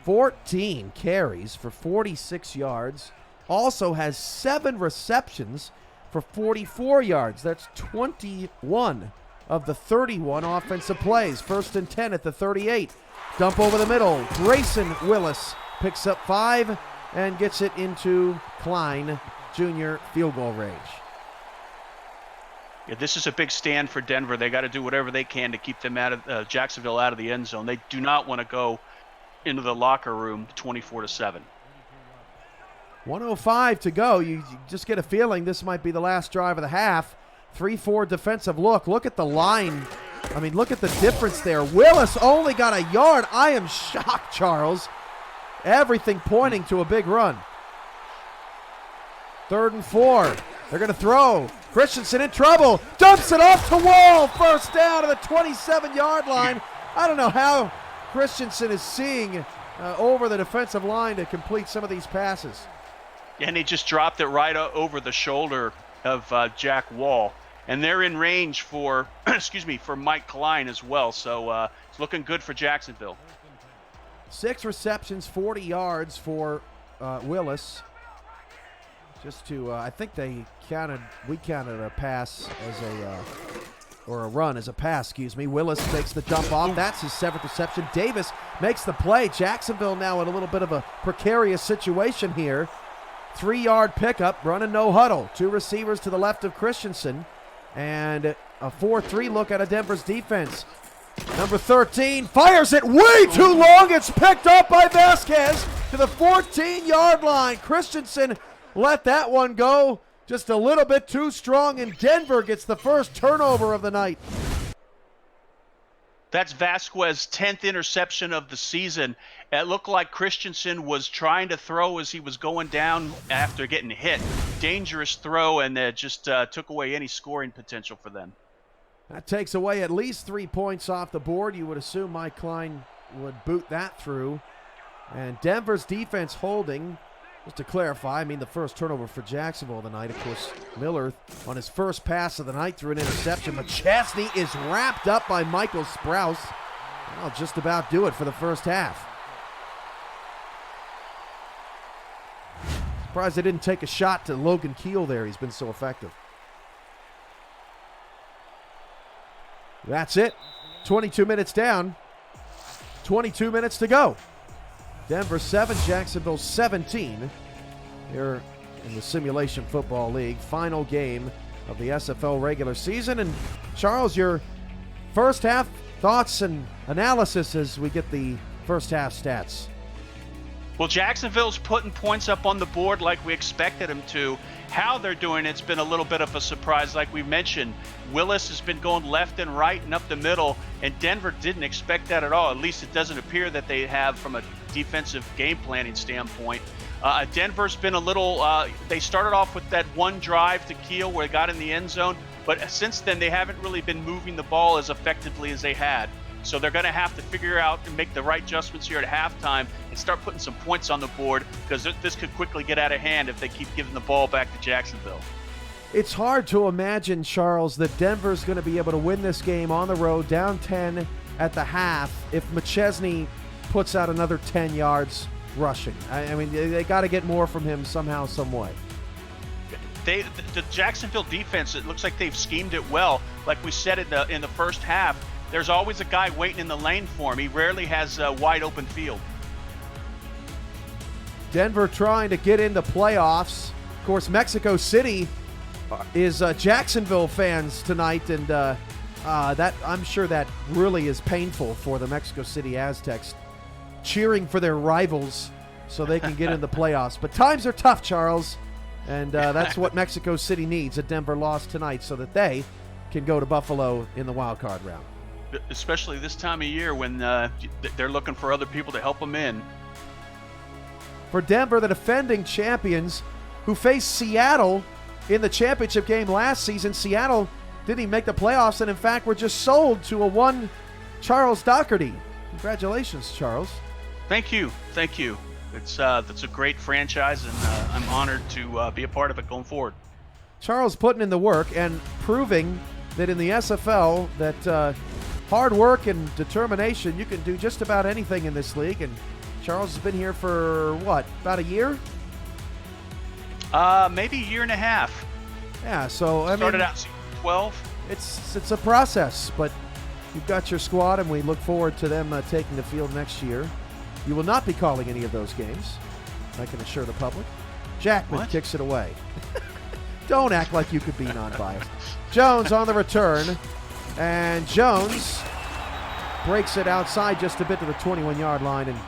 14 carries for 46 yards. Also has 7 receptions for 44 yards. That's 21 of the 31 offensive plays. 1st and 10 at the 38. Dump over the middle. Grayson Willis picks up 5 and gets it into Klein Jr. field goal range. Yeah, this is a big stand for Denver. They got to do whatever they can to keep them out of Jacksonville out of the end zone. They do not want to go into the locker room 24-7. 1:05 to go. You just get a feeling this might be the last drive of the half. 3-4 defensive look. Look at the line. I mean, look at the difference there. Willis only got a yard. I am shocked, Charles. Everything pointing to a big run. 3rd and 4. They're going to throw. Christensen in trouble. Dumps it off to Wall. 1st down to the 27-yard line. I don't know how Christensen is seeing over the defensive line to complete some of these passes. And he just dropped it right over the shoulder of Jack Wall. And they're in range for, for Mike Klein as well. So it's looking good for Jacksonville. 6 receptions, 40 yards for Willis. Just to, I think we counted a pass as a run as a pass, Willis takes the dump off. That's his 7th reception. Davis makes the play. Jacksonville now in a little bit of a precarious situation here. 3-yard pickup, running no huddle. 2 receivers to the left of Christensen. And a 4-3 look at a Denver's defense. Number 13 fires it way too long. It's picked up by Vasquez to the 14-yard line. Christensen let that one go just a little bit too strong, and Denver gets the first turnover of the night. That's Vasquez's 10th interception of the season. It looked like Christensen was trying to throw as he was going down after getting hit. Dangerous throw, and just took away any scoring potential for them. That takes away at least 3 points off the board. You would assume Mike Klein would boot that through. And Denver's defense holding. Just to clarify, the first turnover for Jacksonville tonight. Of course, Miller on his first pass of the night threw an interception. But Chesney is wrapped up by Michael Sprouse. That'll just about do it for the first half. Surprised they didn't take a shot to Logan Keel there. He's been so effective. That's it. 22 minutes down. 22 minutes to go. Denver 7, Jacksonville 17 here in the Simulation Football League. Final game of the SFL regular season. And Charles, your first half thoughts and analysis as we get the first half stats. Well, Jacksonville's putting points up on the board like we expected them to. How they're doing it's been a little bit of a surprise. Like we mentioned, Willis has been going left and right and up the middle, and Denver didn't expect that at all. At least it doesn't appear that they have from a defensive game planning standpoint. Denver's been a little, they started off with that one drive to Keel where they got in the end zone, but since then they haven't really been moving the ball as effectively as they had. So they're going to have to figure out and make the right adjustments here at halftime and start putting some points on the board, because this could quickly get out of hand if they keep giving the ball back to Jacksonville. It's hard to imagine, Charles, that Denver's going to be able to win this game on the road, down 10 at the half if McChesney puts out another 10 yards rushing. I mean, they got to get more from him somehow, some way. The Jacksonville defense, it looks like they've schemed it well. Like we said in the first half, there's always a guy waiting in the lane for him. He rarely has a wide open field. Denver trying to get into playoffs. Of course, Mexico City is Jacksonville fans tonight, and that I'm sure that really is painful for the Mexico City Aztecs, cheering for their rivals so they can get in the playoffs. But times are tough, Charles, and that's what Mexico City needs, a Denver loss tonight so that they can go to Buffalo in the wild card round. Especially this time of year when they're looking for other people to help them in. For Denver, the defending champions who faced Seattle in the championship game last season. Seattle didn't even make the playoffs and, in fact, were just sold to a one Charles Doherty. Congratulations, Charles. Thank you. Thank you. That's a great franchise, and I'm honored to be a part of it going forward. Charles putting in the work and proving that in the SFL that hard work and determination, you can do just about anything in this league. And Charles has been here for, what, about a year? Maybe a year and a half. Yeah, so I started mean, out 12. It's a process, but you've got your squad, and we look forward to them taking the field next year. You will not be calling any of those games, I can assure the public. Jackman kicks it away. Don't act like you could be non-biased. Jones on the return, and Jones breaks it outside just a bit to the 21-yard line, and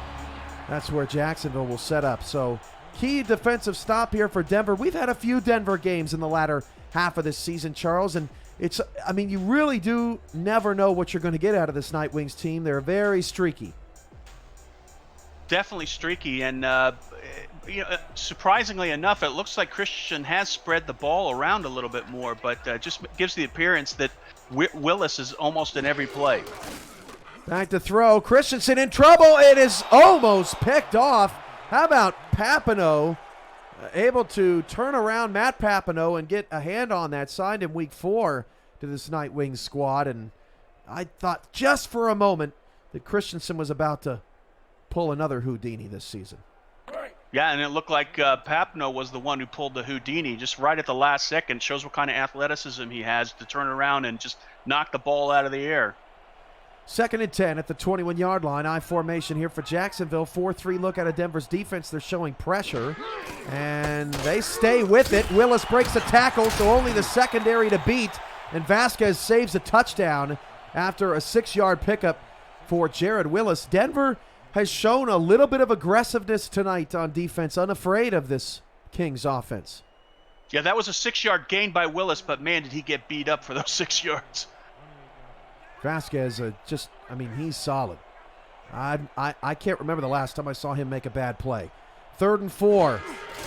that's where Jacksonville will set up. So key defensive stop here for Denver. We've had a few Denver games in the latter half of this season, Charles, and you really do never know what you're going to get out of this Night Wings team. They're very streaky. Definitely streaky, and surprisingly enough, it looks like Christian has spread the ball around a little bit more, but just gives the appearance that Willis is almost in every play. Back to throw. Christensen in trouble. It is almost picked off. How about Papineau able to turn around Matt Papineau and get a hand on that? Signed in week 4 to this Night Wings squad, and I thought just for a moment that Christensen was about to pull another Houdini this season. Yeah, and it looked like Papineau was the one who pulled the Houdini just right at the last second. Shows what kind of athleticism he has to turn around and just knock the ball out of the air. 2nd and 10 at the 21-yard line. I formation here for Jacksonville. 4-3 look out of Denver's defense. They're showing pressure, and they stay with it. Willis breaks a tackle, so only the secondary to beat, and Vasquez saves a touchdown after a 6-yard pickup for Jared Willis. Denver has shown a little bit of aggressiveness tonight on defense, unafraid of this Kings offense. Yeah, that was a 6-yard gain by Willis, but man, did he get beat up for those 6 yards. Vasquez, he's solid. I can't remember the last time I saw him make a bad play. 3rd and 4.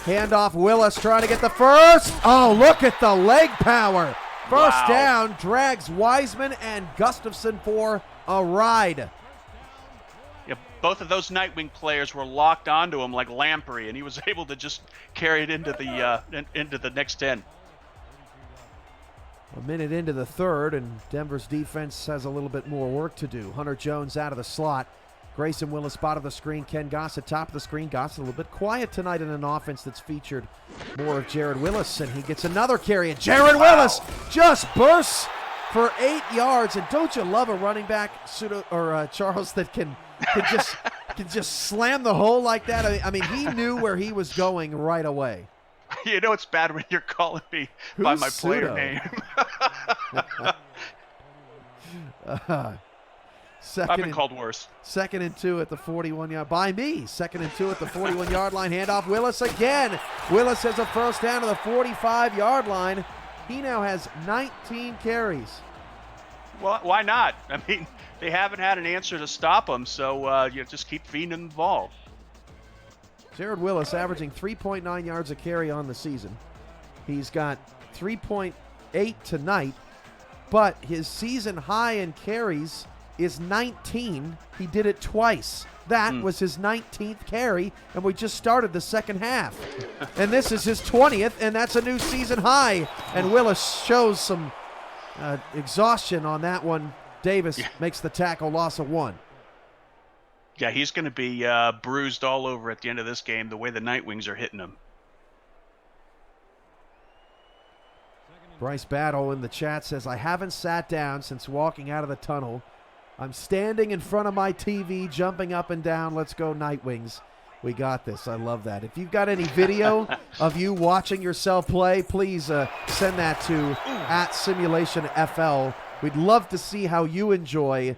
Handoff, Willis trying to get the first. Oh, look at the leg power. First down, drags Wiseman and Gustafson for a ride. Yeah, both of those Nightwing players were locked onto him like Lamprey, and he was able to just carry it into the next 10. A minute into the 3rd, and Denver's defense has a little bit more work to do. Hunter Jones out of the slot. Grayson Willis bottom of the screen. Ken Gossett top of the screen. Gossett a little bit quiet tonight in an offense that's featured more of Jared Willis, and he gets another carry. And Jared Willis just bursts for 8 yards. And don't you love a running back, Charles, that can just slam the hole like that? I mean, he knew where he was going right away. You know it's bad when you're calling me by my player name. I've been called worse. 2nd and 2 at the 41-yard by me. 2nd and 2 at the 41-yard line. Handoff Willis again. Willis has a first down to the 45-yard line. He now has 19 carries. Well, why not? I mean, they haven't had an answer to stop him, so you just keep feeding him the ball. Jared Willis averaging 3.9 yards a carry on the season. He's got 3.8 tonight, but his season high in carries is 19. He did it twice. That was his 19th carry, and we just started the second half. And this is his 20th, and that's a new season high. And Willis shows some exhaustion on that one Davis makes the tackle, loss of 1. Yeah, he's going to be bruised all over at the end of this game, the way the Nightwings are hitting him. Bryce Battle in the chat says, I haven't sat down since walking out of the tunnel. I'm standing in front of my TV, jumping up and down. Let's go Nightwings. We got this. I love that. If you've got any video of you watching yourself play, please send that to @SimulationFL. We'd love to see how you enjoy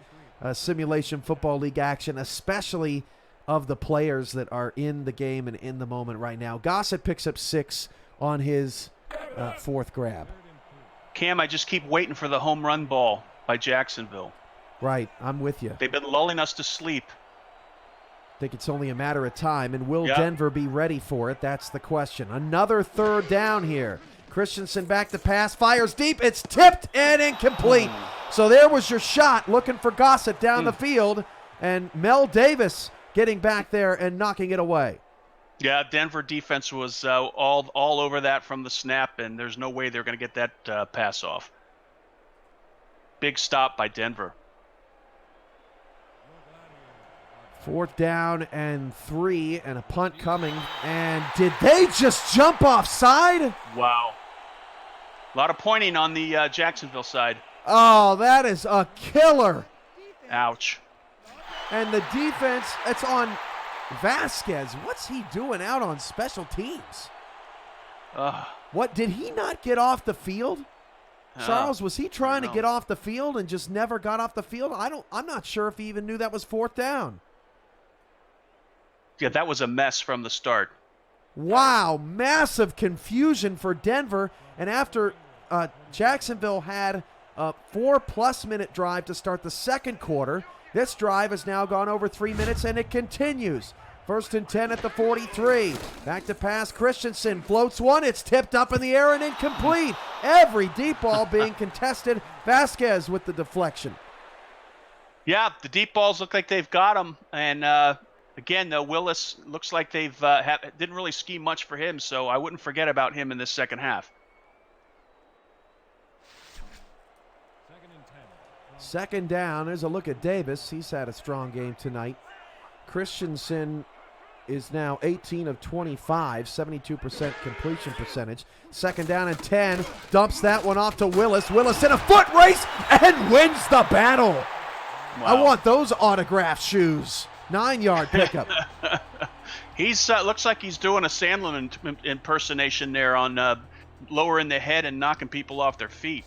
Simulation Football League action, especially of the players that are in the game and in the moment right now. Gossett picks up 6 on his 4th grab. Cam, I just keep waiting for the home run ball by Jacksonville. Right, I'm with you. They've been lulling us to sleep. I think it's only a matter of time, and will Denver be ready for it? That's the question. Another 3rd down here. Christensen back to pass, fires deep. It's tipped and incomplete. So there was your shot, looking for Gossett down the field, and Mel Davis getting back there and knocking it away. Yeah, Denver defense was all over that from the snap, and there's no way they're going to get that pass off. Big stop by Denver. 4th down and 3, and a punt coming. And did they just jump offside? Wow. A lot of pointing on the Jacksonville side. Oh, that is a killer. Ouch. And the defense, it's on Vasquez. What's he doing out on special teams? What, did he not get off the field? Charles, was he trying to get off the field and just never got off the field? I'm not sure if he even knew that was 4th down. Yeah, that was a mess from the start. Wow, massive confusion for Denver. And after Jacksonville had a 4+ minute drive to start the 2nd quarter, this drive has now gone over 3 minutes, and it continues. 1st and 10 at the 43. Back to pass, Christensen floats one. It's tipped up in the air and incomplete. Every deep ball being contested. Vasquez with the deflection. Yeah, the deep balls look like they've got them. And again, though, Willis looks like they've didn't really scheme much for him, so I wouldn't forget about him in this second half. 2nd down. There's a look at Davis. He's had a strong game tonight. Christensen is now 18 of 25, 72% completion percentage. 2nd down and 10. Dumps that one off to Willis. Willis in a foot race and wins the battle. Wow. I want those autographed shoes. 9-yard pickup. He's looks like he's doing a Sandlin impersonation there on lowering the head and knocking people off their feet.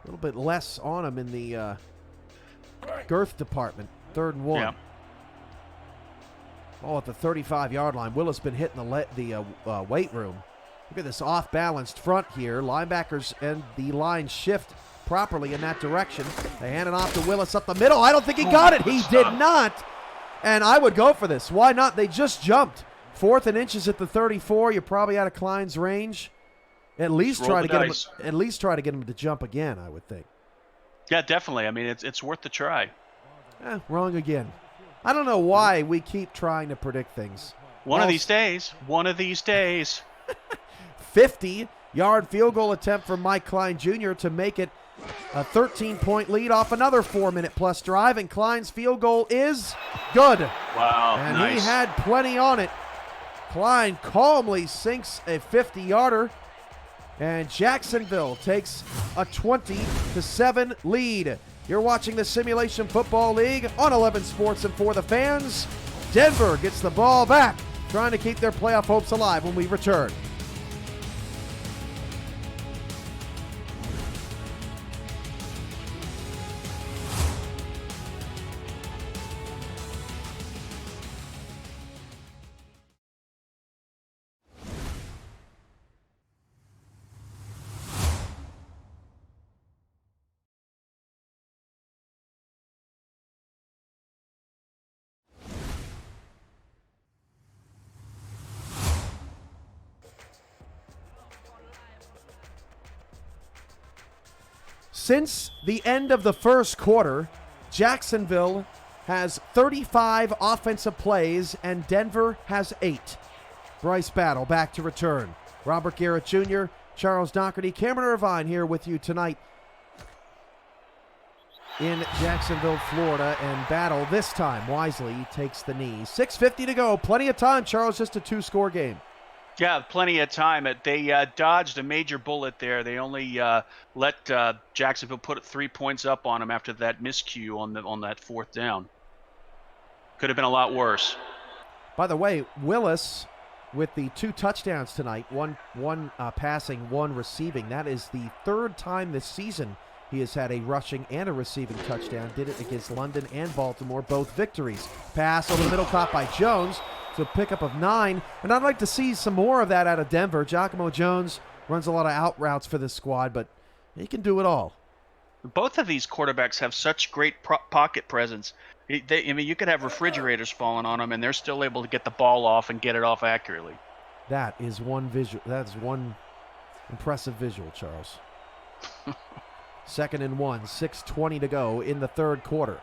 A little bit less on him in the girth department. 3rd and 1. Yeah. Oh, at the 35-yard line. Willis been hitting the weight room. Look at this off-balanced front here. Linebackers and the line shift properly in that direction. They hand it off to Willis up the middle. I don't think he got it. He did not. And I would go for this. Why not? They just jumped. 4th and inches at the 34. You're probably out of Klein's range. At least try to get him to jump again, I would think. Yeah, definitely. I mean, it's worth the try. Wrong again. I don't know why we keep trying to predict things. One of these days. 50-yard field goal attempt from Mike Klein Jr. to make it a 13-point lead off another 4-minute-plus drive, and Klein's field goal is good. Wow, and nice. He had plenty on it. Klein calmly sinks a 50-yarder, and Jacksonville takes a 20-7 lead. You're watching the Simulation Football League on 11 Sports and for the fans. Denver gets the ball back, trying to keep their playoff hopes alive when we return. Since the end of the 1st quarter, Jacksonville has 35 offensive plays and Denver has 8. Bryce Battle back to return. Robert Garrett Jr., Charles Doherty, Cameron Irvine here with you tonight. in Jacksonville, Florida, and battle this time wisely. He takes the knee. 6:50 to go. Plenty of time, Charles. Just a 2-score game. Yeah, plenty of time. They dodged a major bullet there. They only let Jacksonville put 3 points up on them after that miscue on that fourth down. Could have been a lot worse. By the way, Willis with the 2 touchdowns tonight, one passing, 1 receiving. That is the 3rd time this season he has had a rushing and a receiving touchdown. Did it against London and Baltimore, both victories. Pass over the middle, caught by Jones. So a pickup of 9. And I'd like to see some more of that out of Denver. Giacomo Jones runs a lot of out routes for this squad, but he can do it all. Both of these quarterbacks have such great pocket presence. I mean, you could have refrigerators falling on them, and they're still able to get the ball off and get it off accurately. That is one visual. That is one impressive visual, Charles. 2nd and 1, 6:20 to go in the 3rd quarter.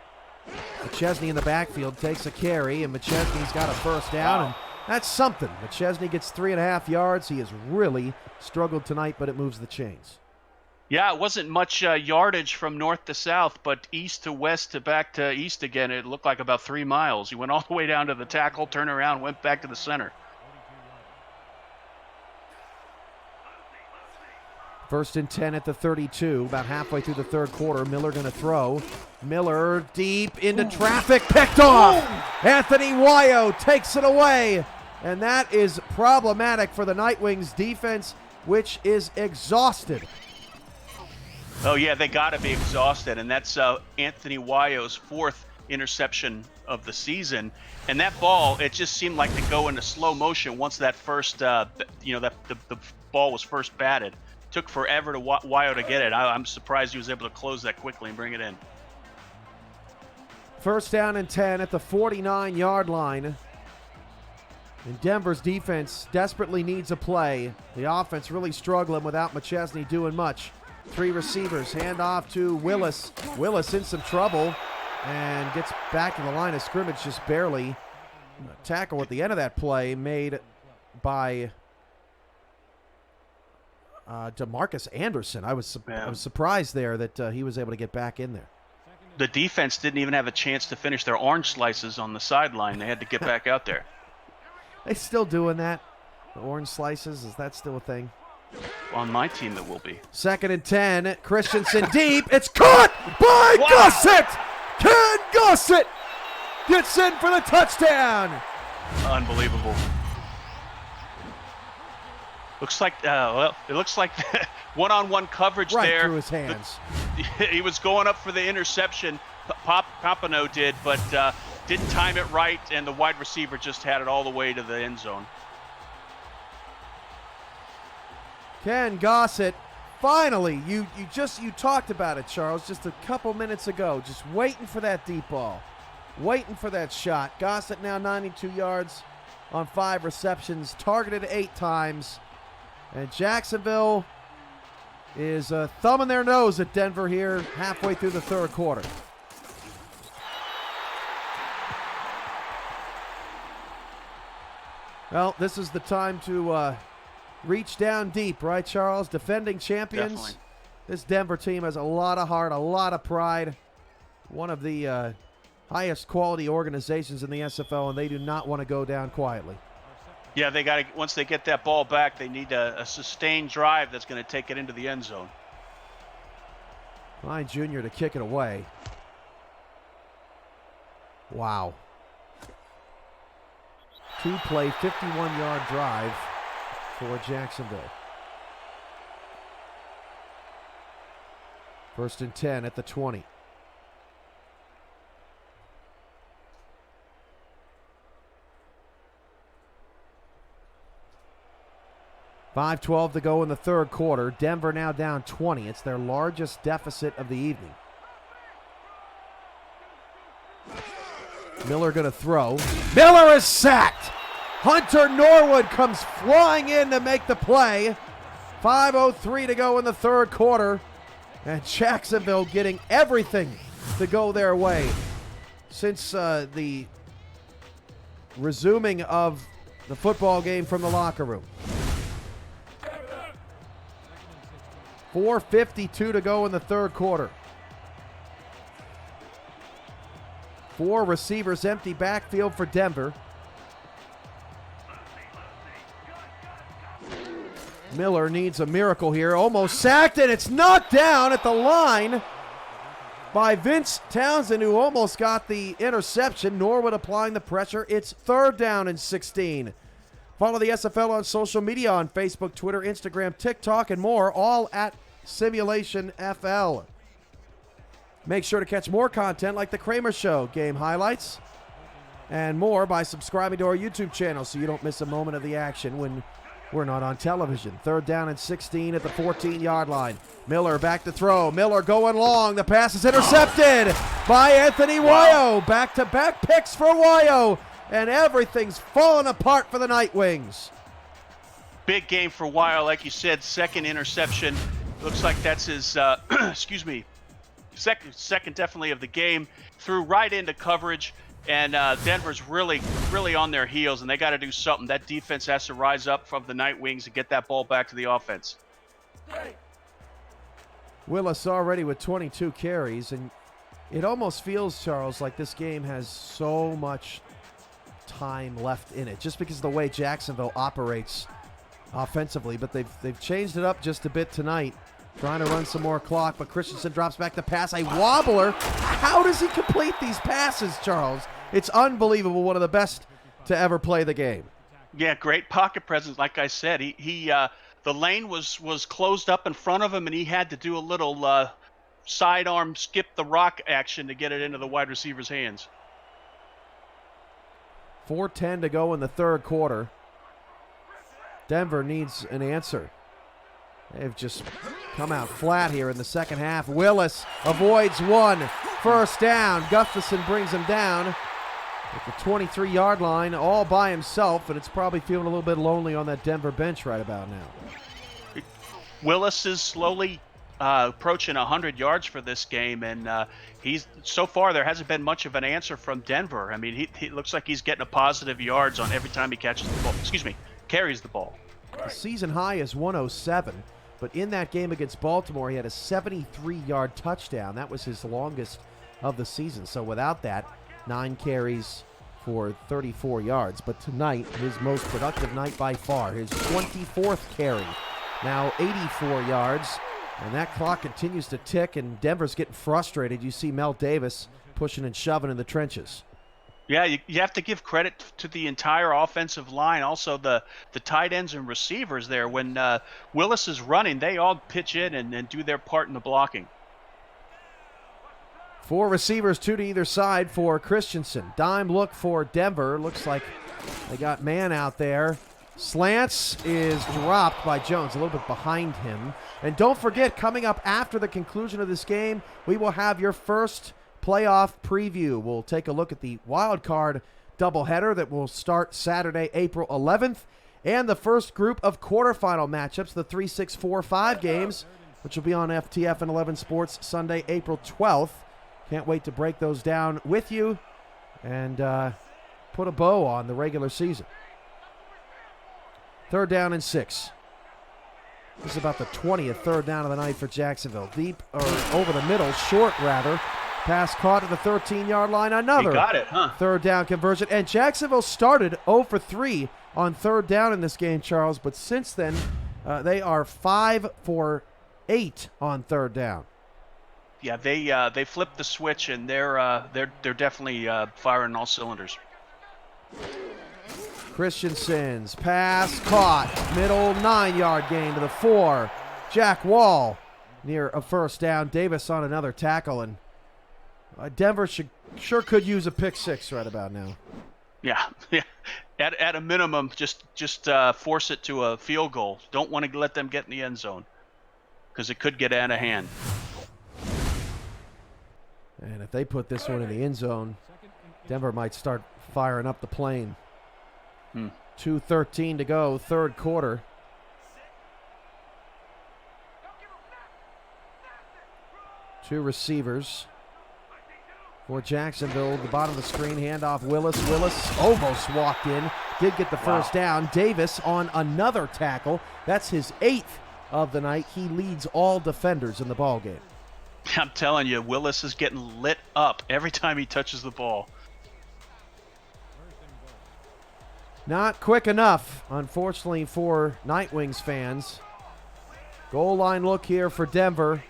McChesney in the backfield takes a carry, and McChesney's got a first down, and that's something. McChesney gets 3.5 yards. He has really struggled tonight, but it moves the chains. Yeah, it wasn't much yardage from north to south, but east to west to back to east again. It looked like about 3 miles. He went all the way down to the tackle, turned around, went back to the center. 1st and 10 at the 32, about halfway through the 3rd quarter. Miller going to throw. Miller deep into traffic, picked off. Anthony Wayo takes it away, and that is problematic for the Nightwings defense, which is exhausted. Oh, yeah, they got to be exhausted, and that's Anthony Wayo's 4th interception of the season. And that ball, it just seemed like to go into slow motion once that first, the ball was first batted. Took forever to Wayo to get it. I'm surprised he was able to close that quickly and bring it in. 1st down and 10 at the 49-yard line. And Denver's defense desperately needs a play. The offense really struggling without McChesney doing much. 3 receivers, hand off to Willis. Willis in some trouble and gets back to the line of scrimmage just barely. A tackle at the end of that play made by DeMarcus Anderson. I was surprised there that he was able to get back in there. The defense didn't even have a chance to finish their orange slices on the sideline. They had to get back out there. They still doing that? The orange slices, is that still a thing? On my team, it will be. 2nd and 10. Christensen deep. It's caught by Gossett. Ken Gossett gets in for the touchdown. Unbelievable. Looks like, it looks like one-on-one coverage right there. Through his hands. He was going up for the interception. Papano did, but didn't time it right, and the wide receiver just had it all the way to the end zone. Ken Gossett, finally, you talked about it, Charles, just a couple minutes ago, just waiting for that deep ball, waiting for that shot. Gossett now 92 yards on 5 receptions, targeted 8 times, and Jacksonville is thumbing their nose at Denver here halfway through the 3rd quarter. Well, this is the time to reach down deep, right, Charles? Defending champions. Definitely. This Denver team has a lot of heart, a lot of pride. One of the highest quality organizations in the SFL, and they do not want to go down quietly. Yeah, they got to. Once they get that ball back, they need a sustained drive that's going to take it into the end zone. Klein Jr. to kick it away. Wow. 2-play, 51-yard drive for Jacksonville. 1st and 10 at the 20. $5:12 to go in the 3rd quarter. Denver now down 20. It's their largest deficit of the evening. Miller going to throw. Miller is sacked. Hunter Norwood comes flying in to make the play. 5:03 to go in the 3rd quarter. And Jacksonville getting everything to go their way. Since the resuming of the football game from the locker room. 4:52 to go in the 3rd quarter. 4 receivers, empty backfield for Denver. Miller needs a miracle here. Almost sacked, and it's knocked down at the line by Vince Townsend, who almost got the interception. Norwood applying the pressure. It's 3rd down and 16. Follow the SFL on social media on Facebook, Twitter, Instagram, TikTok, and more, all at Simulation FL. Make sure to catch more content like The Kramer Show, game highlights, and more by subscribing to our YouTube channel so you don't miss a moment of the action when we're not on television. 3rd down and 16 at the 14-yard line. Miller back to throw. Miller going long. The pass is intercepted by Anthony Wayo. Back-to-back picks for Wayo, and everything's falling apart for the Night Wings. Big game for Wayo, like you said, 2nd interception. Looks like that's his, excuse me, second definitely of the game. Threw right into coverage. And Denver's really on their heels, and they got to do something. That defense has to rise up from the Night Wings and get that ball back to the offense. Willis already with 22 carries, and it almost feels, Charles, like this game has so much time left in it, just because of the way Jacksonville operates offensively. But they've changed it up just a bit tonight, trying to run some more clock. But Christensen drops back to pass. A wobbler. How does he complete these passes, Charles? It's unbelievable. One of the best to ever play the game. Yeah, great pocket presence. Like I said, the lane was closed up in front of him, and he had to do a little sidearm skip the rock action to get it into the wide receiver's hands. 4:10 to go in the 3rd quarter. Denver needs an answer. They've just come out flat here in the second half. Willis avoids one. 1st down. Gustafson brings him down at the 23-yard line all by himself, and it's probably feeling a little bit lonely on that Denver bench right about now. Willis is slowly approaching 100 yards for this game, and he's so far there hasn't been much of an answer from Denver. I mean, he looks like he's getting a positive yards on every time he catches the ball. Carries the ball. The season high is 107. But in that game against Baltimore, he had a 73-yard touchdown. That was his longest of the season. So without that, 9 carries for 34 yards. But tonight, his most productive night by far. His 24th carry, now 84 yards. And that clock continues to tick, and Denver's getting frustrated. You see Mel Davis pushing and shoving in the trenches. Yeah, you have to give credit to the entire offensive line, also the tight ends and receivers there. When Willis is running, they all pitch in and do their part in the blocking. 4 receivers, 2 to either side for Christensen. Dime look for Denver. Looks like they got man out there. Slants is dropped by Jones, a little bit behind him. And don't forget, coming up after the conclusion of this game, we will have your first playoff preview. We'll take a look at the wild card doubleheader that will start Saturday, April 11th, and the first group of quarterfinal matchups, the 3, 6, 4, 5 games, which will be on FTF and 11 Sports Sunday, April 12th. Can't wait to break those down with you and put a bow on the regular season. 3rd down and 6. This is about the 20th 3rd down of the night for Jacksonville. Deep, or over the middle, short rather. Pass caught at the 13-yard line. Another he got it, huh? 3rd down conversion. And Jacksonville started 0 for 3 on 3rd down in this game, Charles. But since then, they are 5 for 8 on 3rd down. Yeah, they flipped the switch, and they're definitely firing all cylinders. Christensen's pass caught. Middle 9-yard gain to the 4. Jack Wall near a 1st down. Davis on another tackle, and Denver sure could use a pick 6 right about now. Yeah. At a minimum, just force it to a field goal. Don't want to let them get in the end zone because it could get out of hand. And if they put this one in the end zone, Denver might start firing up the plane. 2:13 to go, 3rd quarter. Two receivers for Jacksonville. The bottom of the screen, handoff Willis. Willis almost walked in. Did get the first down. Davis on another tackle. That's his 8th of the night. He leads all defenders in the ballgame. I'm telling you, Willis is getting lit up every time he touches the ball. Not quick enough, unfortunately, for Night Wings fans. Goal line look here for Denver.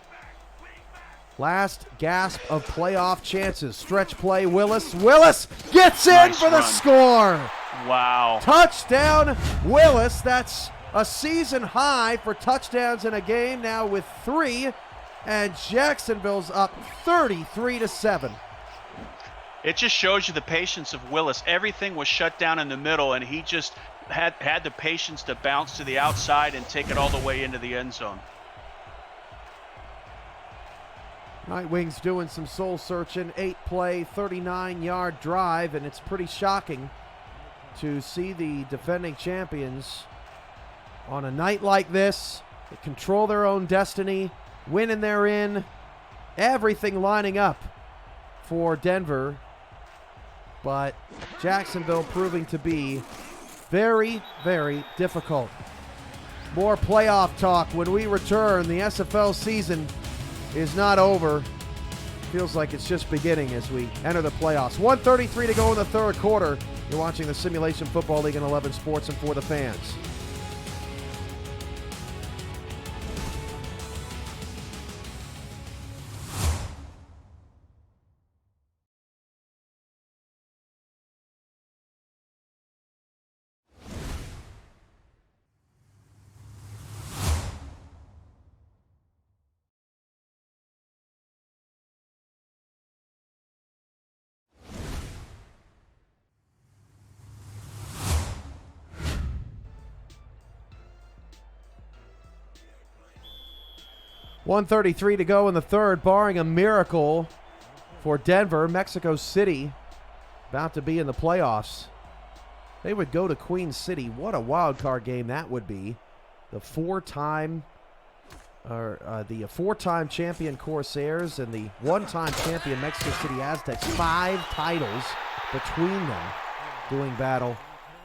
Last gasp of playoff chances. Stretch play, Willis. Willis gets in Nice for the run. score. Wow. Touchdown, Willis. That's a season high for touchdowns in a game, now with 3. And Jacksonville's up 33-7. It just shows you the patience of Willis. Everything was shut down in the middle, and he just had the patience to bounce to the outside and take it all the way into the end zone. Night Wings doing some soul searching. 8-play, 39-yard drive, and it's pretty shocking to see the defending champions on a night like this. They control their own destiny, winning their in, everything lining up for Denver. But Jacksonville proving to be very, very difficult. More playoff talk when we return. The SFL season is not over. Feels like it's just beginning as we enter the playoffs. 1:33 to go in the third quarter. You're watching the Simulation Football League in 11 Sports and for the fans. .133 to go in the third, barring a miracle for Denver. Mexico City about to be in the playoffs. They would go to Queen City. What a wild card game that would be. The four-time champion Corsairs and the one-time champion Mexico City Aztecs. 5 titles between them doing battle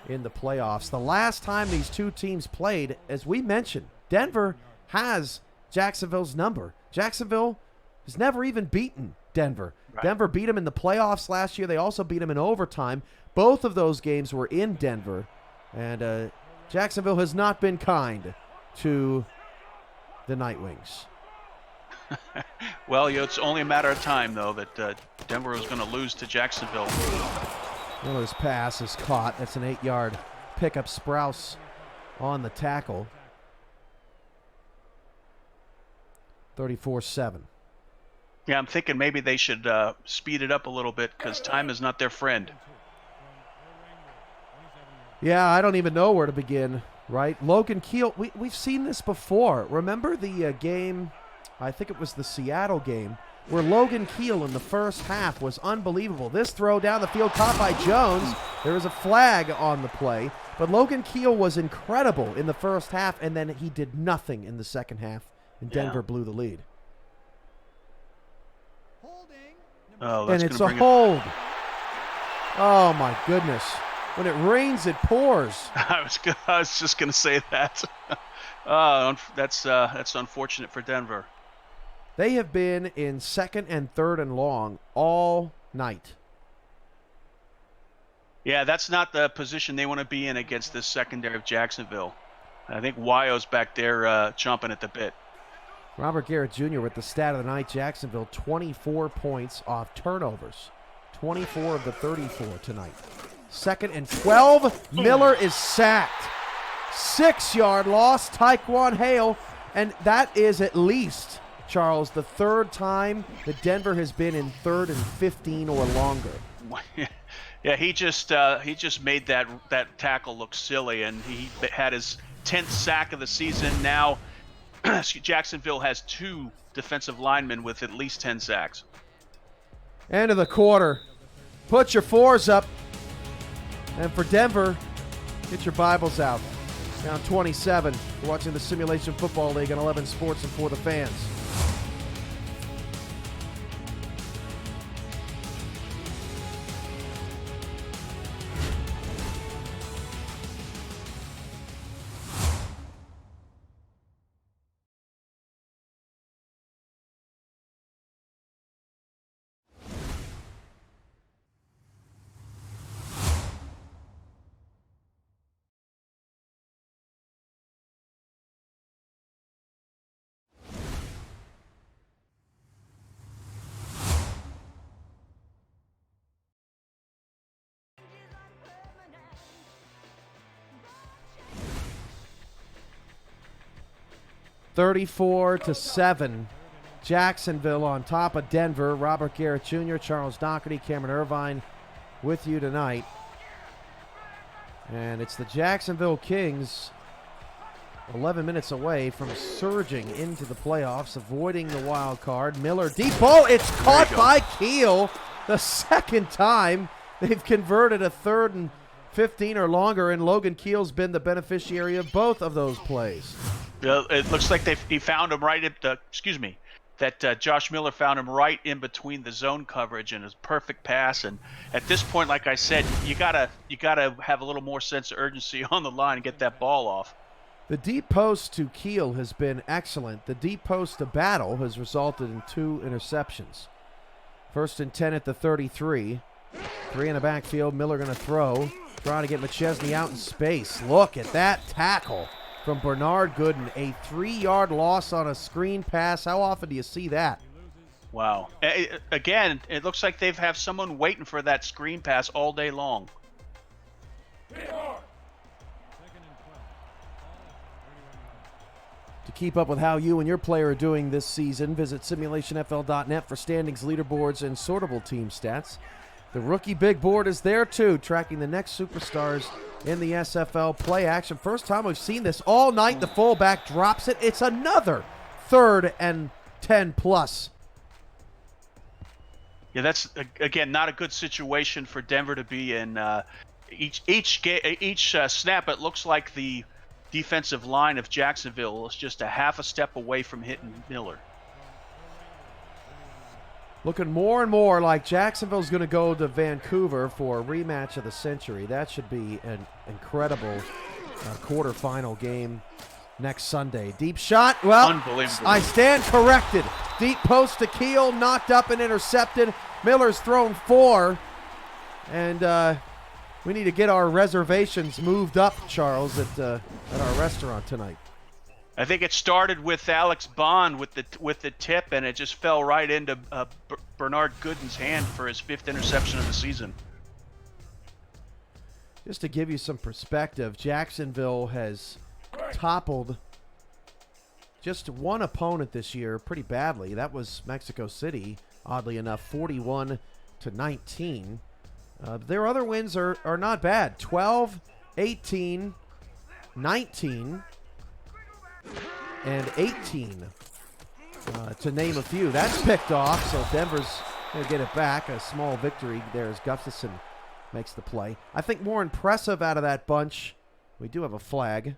in the playoffs. The last time these two teams played, as we mentioned, Denver has Jacksonville's number. Jacksonville has never even beaten Denver. Right. Denver beat them in the playoffs last year. They also beat them in overtime. Both of those games were in Denver. And Jacksonville has not been kind to the Night Wings. Well, it's only a matter of time, though, that Denver was going to lose to Jacksonville. Miller's pass is caught. That's an 8-yard pickup. Sprouse on the tackle. 34-7. Yeah, I'm thinking maybe they should speed it up a little bit because time is not their friend. Yeah, I don't even know where to begin, right? Logan Keel, we've seen this before. Remember the game, I think it was the Seattle game, where Logan Keel in the first half was unbelievable. This throw down the field caught by Jones. There was a flag on the play, but Logan Keel was incredible in the first half, and then he did nothing in the second half, and Denver blew the lead. Oh, and it's a hold. Oh, my goodness. When it rains, it pours. I was just going to say that. That's unfortunate for Denver. They have been in second and third and long all night. Yeah, that's not the position they want to be in against this secondary of Jacksonville. I think Wyo's back there chomping at the bit. Robert Garrett Jr. with the stat of the night. Jacksonville 24 points off turnovers. 24 of the 34 tonight. Second and 12. Miller is sacked. 6-yard loss. Tyquan Hale. And that is at least, Charles, the third time that Denver has been in 3rd and 15 or longer. Yeah, he just made that tackle look silly, and he had his 10th sack of the season. Now Jacksonville has 2 defensive linemen with at least 10 sacks. End of the quarter. Put your 4s up. And for Denver, get your Bibles out. Down 27. You're watching the Simulation Football League on 11 Sports and for the fans. 34-7. Jacksonville on top of Denver. Robert Garrett Jr., Charles Doherty, Cameron Irvine with you tonight. And it's the Jacksonville Kings 11 minutes away from surging into the playoffs, avoiding the wild card. Miller, deep ball. It's caught by Keel the second time. They've converted a 3rd and 15 or longer, and Logan Keel's been the beneficiary of both of those plays. It looks like he found him right at the, that Josh Miller found him right in between the zone coverage, and his perfect pass. And at this point, like I said, you gotta have a little more sense of urgency on the line and get that ball off. The deep post to Keel has been excellent. The deep post to Battle has resulted in 2 interceptions. 1st and 10 at the 33. 3 in the backfield. Miller going to throw. Trying to get McChesney out in space. Look at that tackle from Bernard Gooden. A 3-yard loss on a screen pass. How often do you see that? Wow. Again, it looks like they've have someone waiting for that screen pass all day long. To keep up with how you and your player are doing this season, visit simulationfl.net for standings, leaderboards, and sortable team stats. The rookie big board is there too, tracking the next superstars in the SFL play action. First time we've seen this all night. The fullback drops it. It's another 3rd and 10 plus. Yeah, that's, again, not a good situation for Denver to be in. Each snap, it looks like the defensive line of Jacksonville is just a half a step away from hitting Miller. Looking more and more like Jacksonville's going to go to Vancouver for a rematch of the century. That should be an incredible quarterfinal game next Sunday. Deep shot. Well, unbelievable. I stand corrected. Deep post to Keel, knocked up and intercepted. Miller's thrown 4. And we need to get our reservations moved up, Charles, at our restaurant tonight. I think it started with Alex Bond with the tip, and it just fell right into Bernard Gooden's hand for his 5th interception of the season. Just to give you some perspective, Jacksonville has toppled just one opponent this year pretty badly. That was Mexico City, oddly enough, 41-19. Their other wins are not bad. 12, 18, 19, and 18, to name a few. That's picked off, so Denver's going to get it back. A small victory there as Gustafson makes the play. I think more impressive out of that bunch, we do have a flag.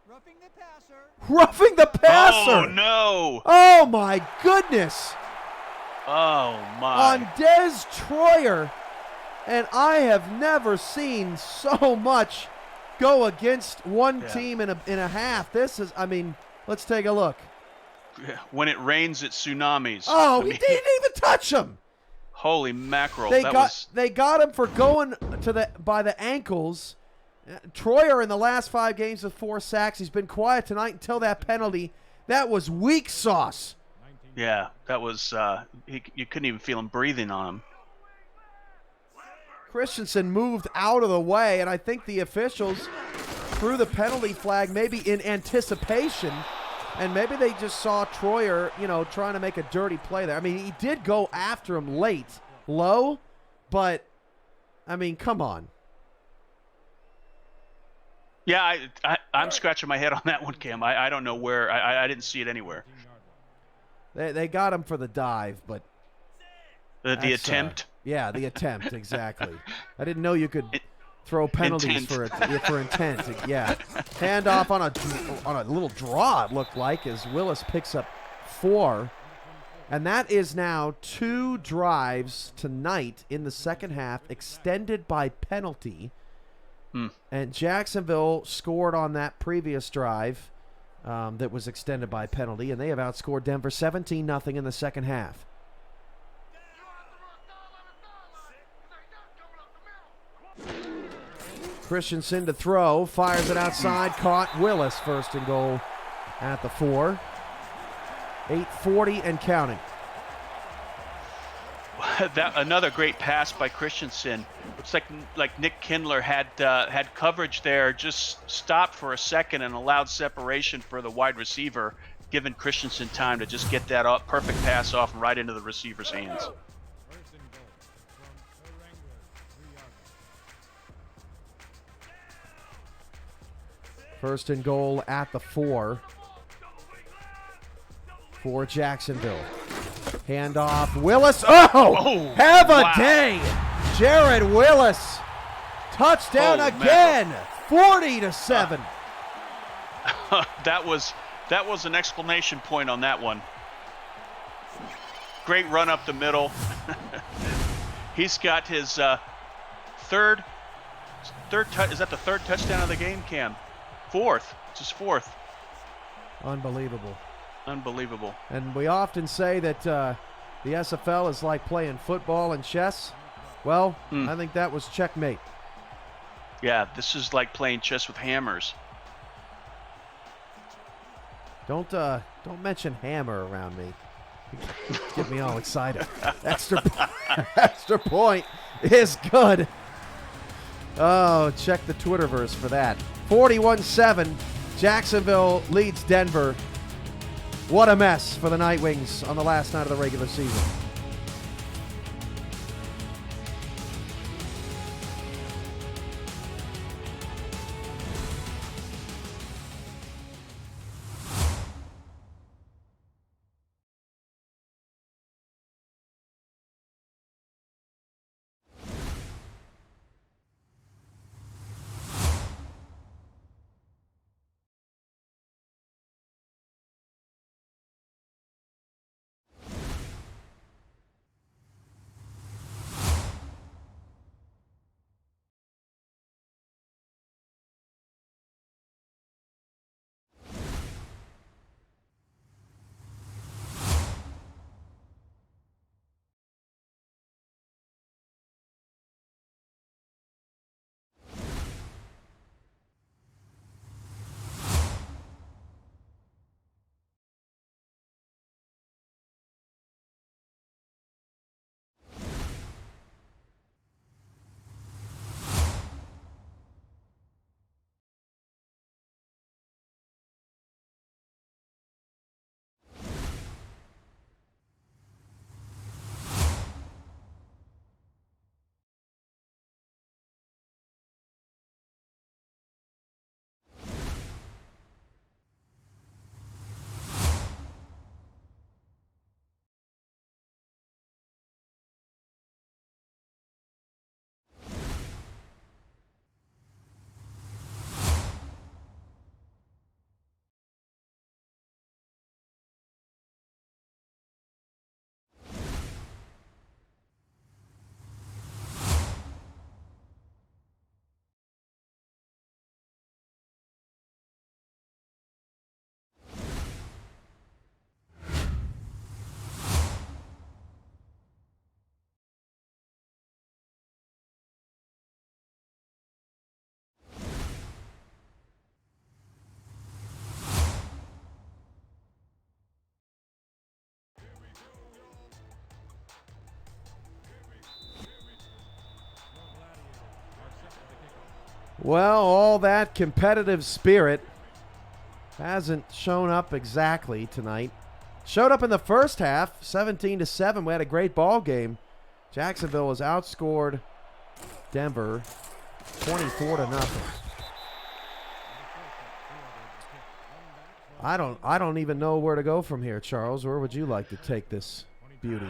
Roughing the passer. Roughing the passer! Oh, no! Oh, my goodness! Oh, my. On Des Troyer, and I have never seen so much go against one team in a half. This is, I mean, let's take a look. When it rains, it tsunamis. Oh, he didn't even touch him. Holy mackerel! They got him for going to by the ankles. Troyer in the last 5 games with 4 sacks. He's been quiet tonight until that penalty. That was weak sauce. Yeah, that was. You couldn't even feel him breathing on him. Christensen moved out of the way, and I think the officials threw the penalty flag maybe in anticipation, and maybe they just saw Troyer, trying to make a dirty play there. I mean, he did go after him late, low, but, I mean, come on. Yeah, I'm scratching my head on that one, Cam. I don't know where. I didn't see it anywhere. They got him for the dive, but the attempt. Yeah, the attempt, exactly. I didn't know you could throw penalties for intent. Yeah, handoff on a little draw. It looked like as Willis picks up 4, and that is now 2 drives tonight in the second half, extended by penalty. And Jacksonville scored on that previous drive that was extended by penalty, and they have outscored Denver 17-0 in the second half. Christensen to throw, fires it outside, caught. Willis 1st and goal at the 4. 8:40 and counting. Another great pass by Christensen. Looks like Nick Kindler had coverage there, just stopped for a second and allowed separation for the wide receiver, giving Christensen time to just get that perfect pass off right into the receiver's hands. First and goal at the 4 for Jacksonville. Handoff, Willis. Oh, have a day. Jared Willis. Touchdown again. 40-7. That was an exclamation point on that one. Great run up the middle. He's got his third is that the third touchdown of the game, Cam? Fourth. It's his fourth. Unbelievable. And we often say that the SFL is like playing football and chess. Well, I think that was checkmate. Yeah, this is like playing chess with hammers. Don't mention hammer around me. Get me all excited. Extra point is good. Oh, check the Twitterverse for that. 41-7. Jacksonville leads Denver. What a mess for the Nightwings on the last night of the regular season. Well, all that competitive spirit hasn't shown up exactly tonight. Showed up in the first half, 17-7. We had a great ball game. Jacksonville has outscored Denver 24-0. I don't even know where to go from here, Charles. Where would you like to take this beauty?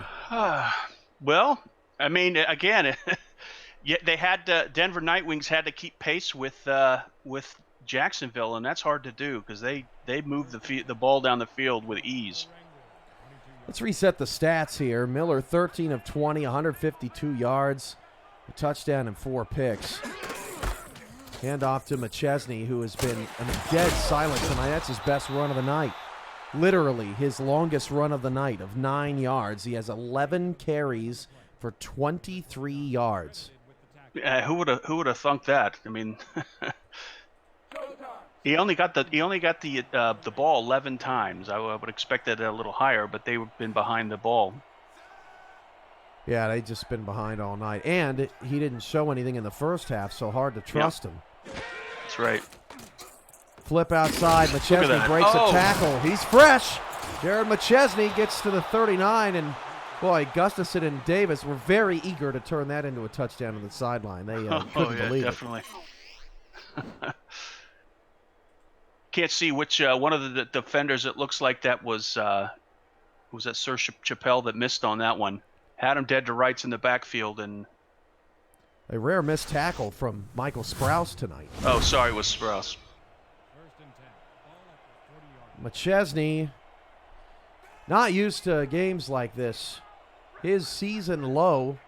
Well, I mean, again, yeah, they had Denver Nightwings had to keep pace with Jacksonville, and that's hard to do because they move the ball down the field with ease. Let's reset the stats here. Miller, 13 of 20, 152 yards, a touchdown and 4 picks. Hand off to McChesney, who has been dead silent tonight. That's his best run of the night. Literally his longest run of the night of 9 yards. He has 11 carries for 23 yards. Who would have thunk that? I mean, he only got the ball 11 times. I would expect that a little higher, but they've been behind the ball. Yeah, they just been behind all night. And he didn't show anything in the first half, so hard to trust him. That's right. Flip outside. McChesney breaks a tackle. He's fresh. Jared McChesney gets to the 39, and boy, Gustafson and Davis were very eager to turn that into a touchdown on the sideline. They couldn't believe definitely. It. Can't see which one of the defenders. It looks like that was that Sir Chappelle that missed on that one. Had him dead to rights in the backfield, and a rare missed tackle from Michael Sprouse tonight. Oh, sorry, it was Sprouse. McChesney, not used to games like this. His season low,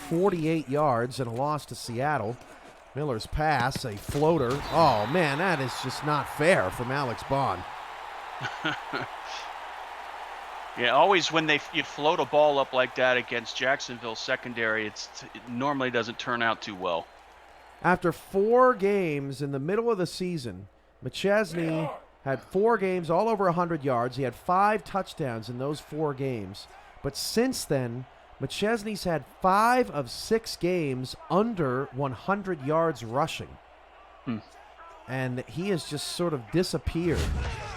48 yards and a loss to Seattle. Miller's pass, a floater. Oh, man, that is just not fair from Alex Bond. Yeah, always when you float a ball up like that against Jacksonville secondary, it normally doesn't turn out too well. After 4 games in the middle of the season, McChesney had 4 games all over 100 yards. He had 5 touchdowns in those 4 games. But since then, McChesney's had 5 of 6 games under 100 yards rushing. And he has just sort of disappeared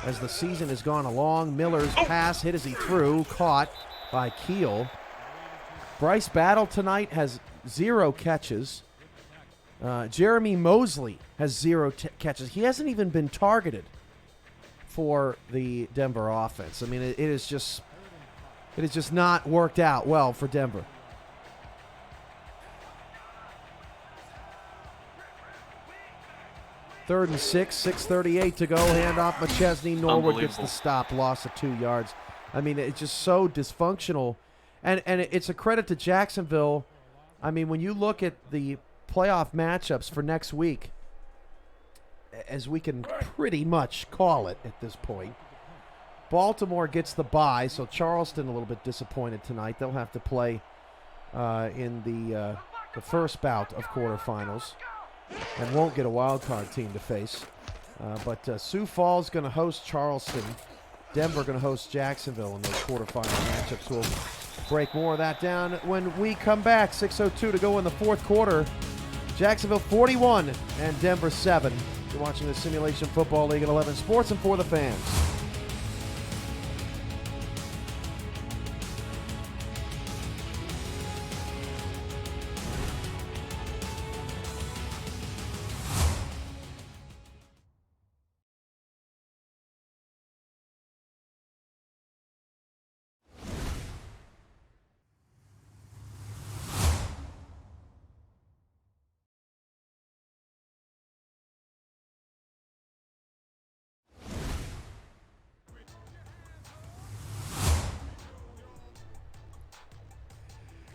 as the season has gone along. Miller's pass hit as he threw, caught by Keel. Bryce Battle tonight has 0 catches. Jeremy Mosley has 0 catches. He hasn't even been targeted for the Denver offense. I mean, it is just not worked out well for Denver. Third and 6, 6:38 to go. Handoff McChesney. Norwood gets the stop, loss of 2 yards. I mean, it's just so dysfunctional. And it's a credit to Jacksonville. I mean, when you look at the playoff matchups for next week, as we can pretty much call it at this point, Baltimore gets the bye, so Charleston a little bit disappointed tonight. They'll have to play in the first bout of quarterfinals and won't get a wild card team to face. But Sioux Falls going to host Charleston. Denver going to host Jacksonville in those quarterfinal matchups. We'll break more of that down when we come back. 6:02 to go in the fourth quarter. Jacksonville 41 and Denver 7. You're watching the Simulation Football League at 11 Sports and for the fans.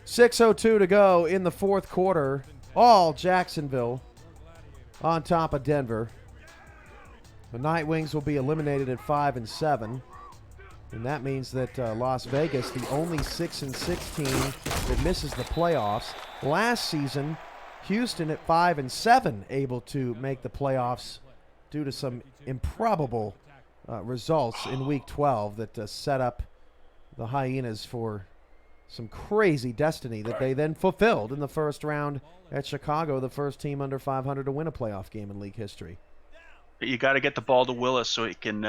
.602 to go in the fourth quarter. All Jacksonville on top of Denver. The Night Wings will be eliminated at 5-7. And that means that Las Vegas, the only 6-6 team that misses the playoffs. Last season, Houston at 5-7 able to make the playoffs due to some improbable results in Week 12 that set up the Hyenas for some crazy destiny that they then fulfilled in the first round at Chicago, the first team under 500 to win a playoff game in league history. You got to get the ball to Willis so he can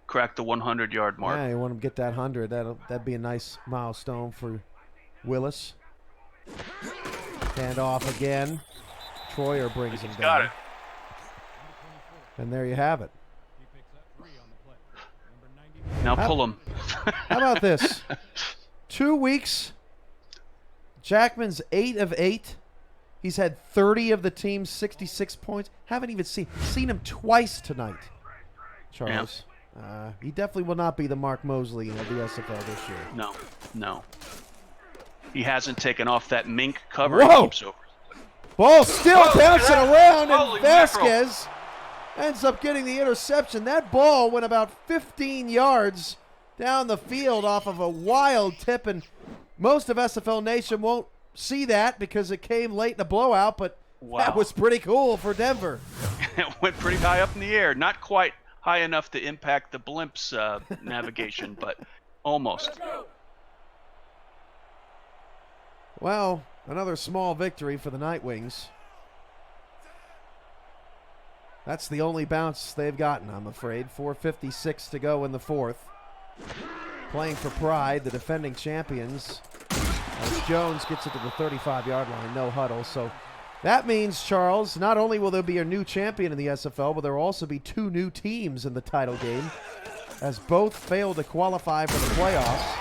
crack the 100-yard mark. Yeah, you want him to get that 100. That'd be a nice milestone for Willis. Hand off again. Troyer brings him down. Got it. And there you have it. Now pull him. How about this? 2 weeks. Jackman's 8 of 8. He's had 30 of the team's 66 points. Haven't even seen him twice tonight, Charles. Yeah. He definitely will not be the Mark Mosley of the SFL this year. No. He hasn't taken off that mink cover. Whoa! He keeps over. Ball still bouncing around, and Holy Vasquez ends up getting the interception. That ball went about 15 yards down the field off of a wild tip, and most of SFL Nation won't see that because it came late in a blowout, but that was pretty cool for Denver. It went pretty high up in the air. Not quite high enough to impact the blimp's navigation, but almost. Well, another small victory for the Night Wings. That's the only bounce they've gotten, I'm afraid. 4:56 to go in the fourth. Playing for pride, the defending champions, as Jones gets it to the 35-yard line, no huddle. So that means, Charles, not only will there be a new champion in the SFL, but there will also be two new teams in the title game, as both failed to qualify for the playoffs,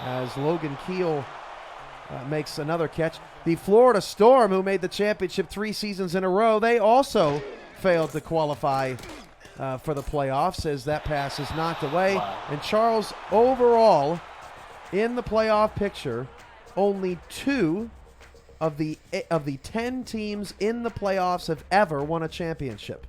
as Logan Keel makes another catch. The Florida Storm, who made the championship 3 seasons in a row, they also failed to qualify for the playoffs, as that pass is knocked away. Wow. And Charles, overall, in the playoff picture, only 2 of the 10 teams in the playoffs have ever won a championship.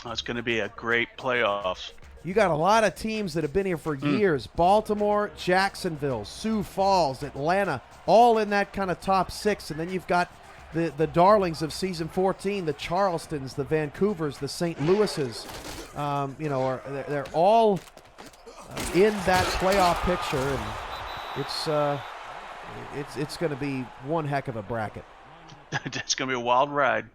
It's going to be a great playoffs. You got a lot of teams that have been here for years. Baltimore, Jacksonville, Sioux Falls, Atlanta, all in that kind of top 6. And then you've got the darlings of season 14, the Charlestons, the Vancouvers, the St. Louises. They're all in that playoff picture, and it's going to be one heck of a bracket. It's going to be a wild ride.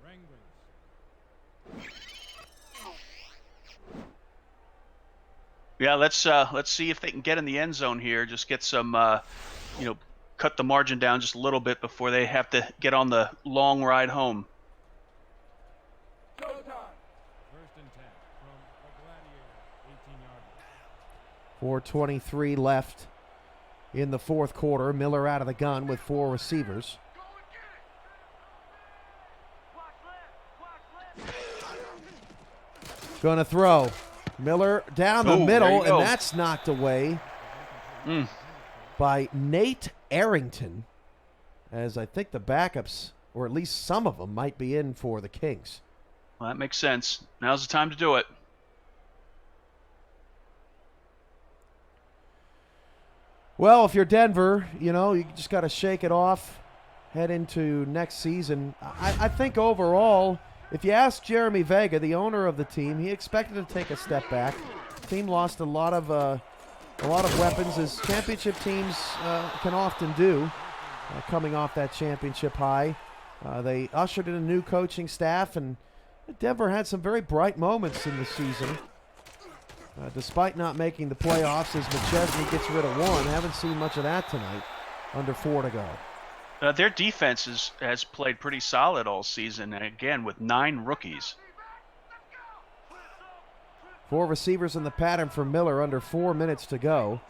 Yeah, let's see if they can get in the end zone here. Just get some, cut the margin down just a little bit before they have to get on the long ride home. 1st and 10 from the Gladiator, 18-yard line. 4:23 left in the fourth quarter. Miller out of the gun with 4 receivers. Going to throw. Miller down the middle, and that's knocked away by Nate Arrington, as I think the backups, or at least some of them, might be in for the Kings. Well, that makes sense. Now's the time to do it. Well, if you're Denver, you just got to shake it off, head into next season. I think overall, if you ask Jeremy Vega, the owner of the team, he expected to take a step back. The team lost a lot of weapons, as championship teams can often do, coming off that championship high. They ushered in a new coaching staff, and Denver had some very bright moments in the season. Despite not making the playoffs, as McChesney gets rid of 1. Haven't seen much of that tonight. Under 4 to go. Their defense has played pretty solid all season, and again with 9 rookies. 4 receivers in the pattern for Miller, under 4 minutes to go.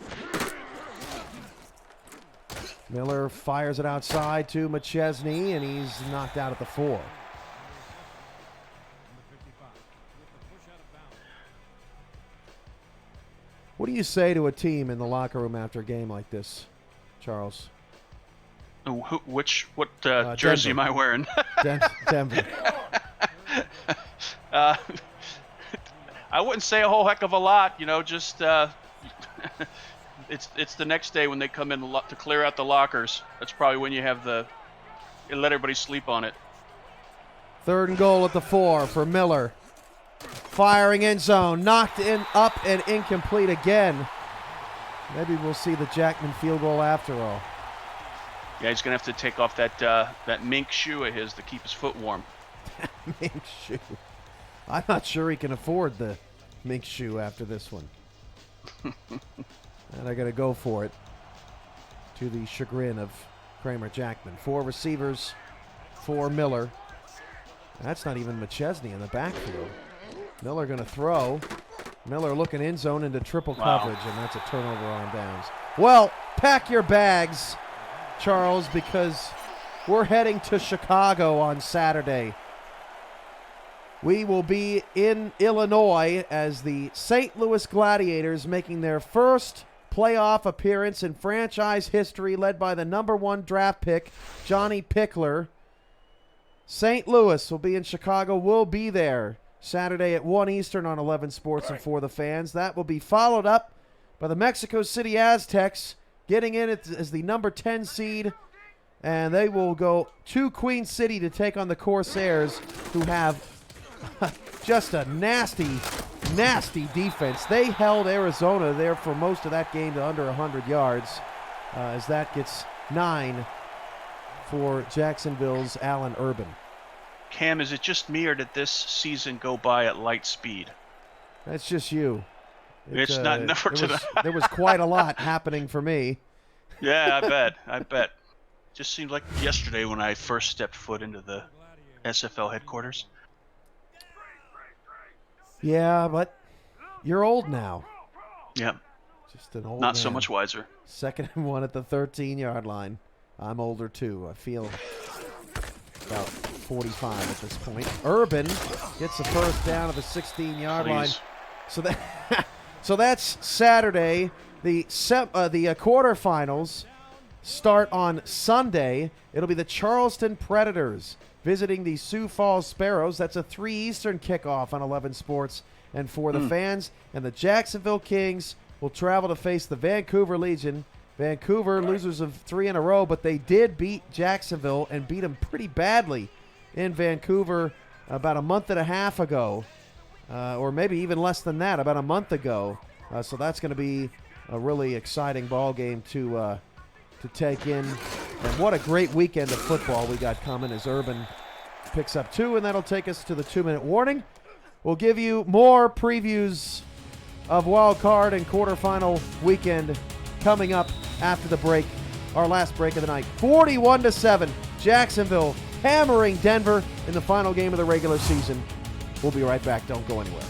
Miller fires it outside to McChesney, and he's knocked out at the 4. What do you say to a team in the locker room after a game like this, Charles? What jersey am I wearing? Denver. I wouldn't say a whole heck of a lot, just it's the next day when they come in to clear out the lockers. That's probably when you have let everybody sleep on it. 3rd and goal at the 4 for Miller. Firing end zone, knocked in, up and incomplete again. Maybe we'll see the Jackman field goal after all. Yeah, he's going to have to take off that mink shoe of his to keep his foot warm. Mink shoe. I'm not sure he can afford the mink shoe after this one. And I got to go for it, to the chagrin of Kramer Jackman. 4 receivers for Miller. That's not even McChesney in the backfield. Miller going to throw. Miller looking end zone into triple coverage, and that's a turnover on downs. Well, pack your bags, Charles, because we're heading to Chicago on Saturday. We will be in Illinois as the St. Louis Gladiators making their first playoff appearance in franchise history, led by the number 1 draft pick, Johnny Pickler. St. Louis will be in Chicago. We'll be there Saturday at 1 Eastern on 11 Sports and For the Fans. That will be followed up by the Mexico City Aztecs, getting in as the number 10 seed, and they will go to Queen City to take on the Corsairs, who have just a nasty, nasty defense. They held Arizona there for most of that game to under 100 yards, as that gets 9 for Jacksonville's Allen Urban. Cam, is it just me or did this season go by at light speed? That's just you. It's not never to the. There was quite a lot happening for me. Yeah, I bet. Just seemed like yesterday when I first stepped foot into the SFL headquarters. Yeah, but you're old now. Yeah. Just an old Not man. so much wiser. 2nd and 1 at the 13-yard line. I'm older too. I feel about 45 at this point. Urban gets the first down at the 16-yard line. So that's Saturday. The quarterfinals start on Sunday. It'll be the Charleston Predators visiting the Sioux Falls Sparrows. That's a 3 Eastern kickoff on 11 Sports and for the fans. And the Jacksonville Kings will travel to face the Vancouver Legion. Vancouver, losers of 3 in a row, but they did beat Jacksonville and beat them pretty badly in Vancouver about a month and a half ago, or maybe even less than that, about a month ago. So that's going to be a really exciting ball game to take in. And what a great weekend of football we got coming as Urban picks up 2, and that'll take us to the 2-minute warning. We'll give you more previews of wild card and quarterfinal weekend coming up after the break, our last break of the night. 41-7, Jacksonville hammering Denver in the final game of the regular season. We'll be right back. Don't go anywhere.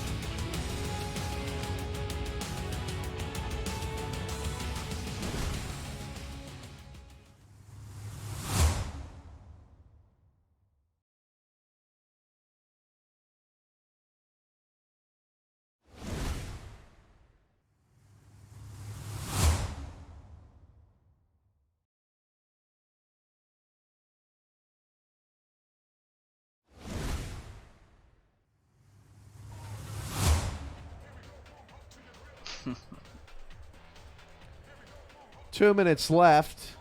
Two minutes left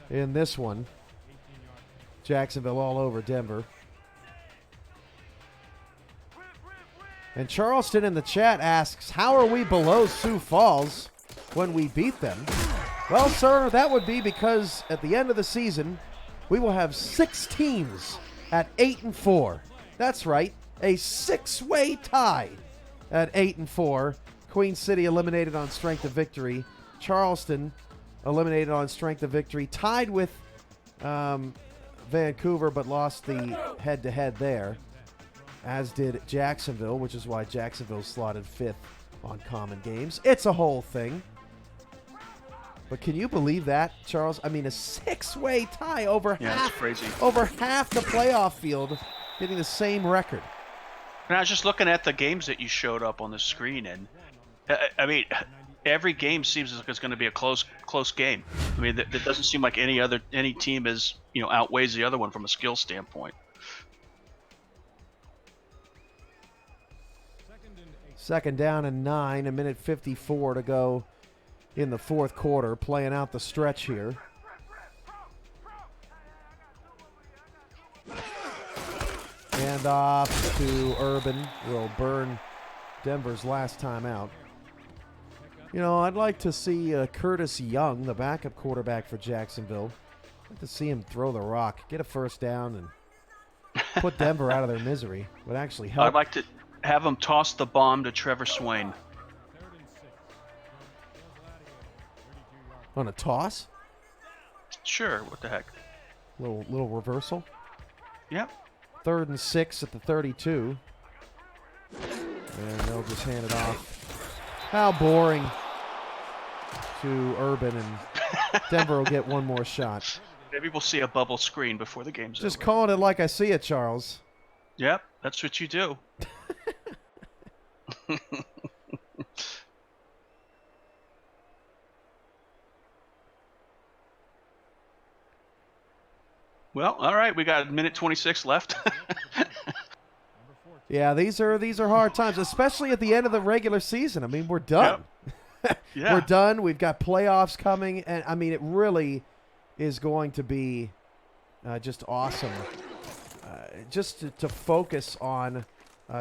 in this one. Jacksonville all over Denver. And Charleston in the chat asks, how are we below Sioux Falls when we beat them? Well, sir, that would be because at the end of the season, we will have 6 teams at 8-4. That's right, a 6-way tie at 8-4. Queen City eliminated on strength of victory. Charleston eliminated on strength of victory. Tied with Vancouver, but lost the head-to-head there, as did Jacksonville, which is why Jacksonville slotted 5th on common games. It's a whole thing. But can you believe that, Charles? I mean, a 6-way tie over That's crazy. over half the playoff field, getting the same record. And I was just looking at the games that you showed up on the screen, and I mean, every game seems like it's going to be a close game. I mean, it doesn't seem like any team is outweighs the other one from a skill standpoint. Second down and 9, 1:54 to go in the fourth quarter, playing out the stretch here. And off to Urban. Will burn Denver's last time out. I'd like to see Curtis Young, the backup quarterback for Jacksonville. I'd like to see him throw the rock, get a first down, and put Denver out of their misery. Would actually help. I'd like to have him toss the bomb to Trevor Swain. On a toss? Sure, what the heck. Little reversal. Yep. 3rd and 6 at the 32. And they'll just hand it off. How boring to Urban, and Denver will get one more shot. Maybe we'll see a bubble screen before the game's Just over. calling it like I see it, Charles. Yep, that's what you do. Well, all right, we got 1:26 left. Yeah, these are hard times, especially at the end of the regular season. I mean, we're done. Yep. Yeah. We're done. We've got playoffs coming, and I mean, it really is going to be just awesome. Just to focus on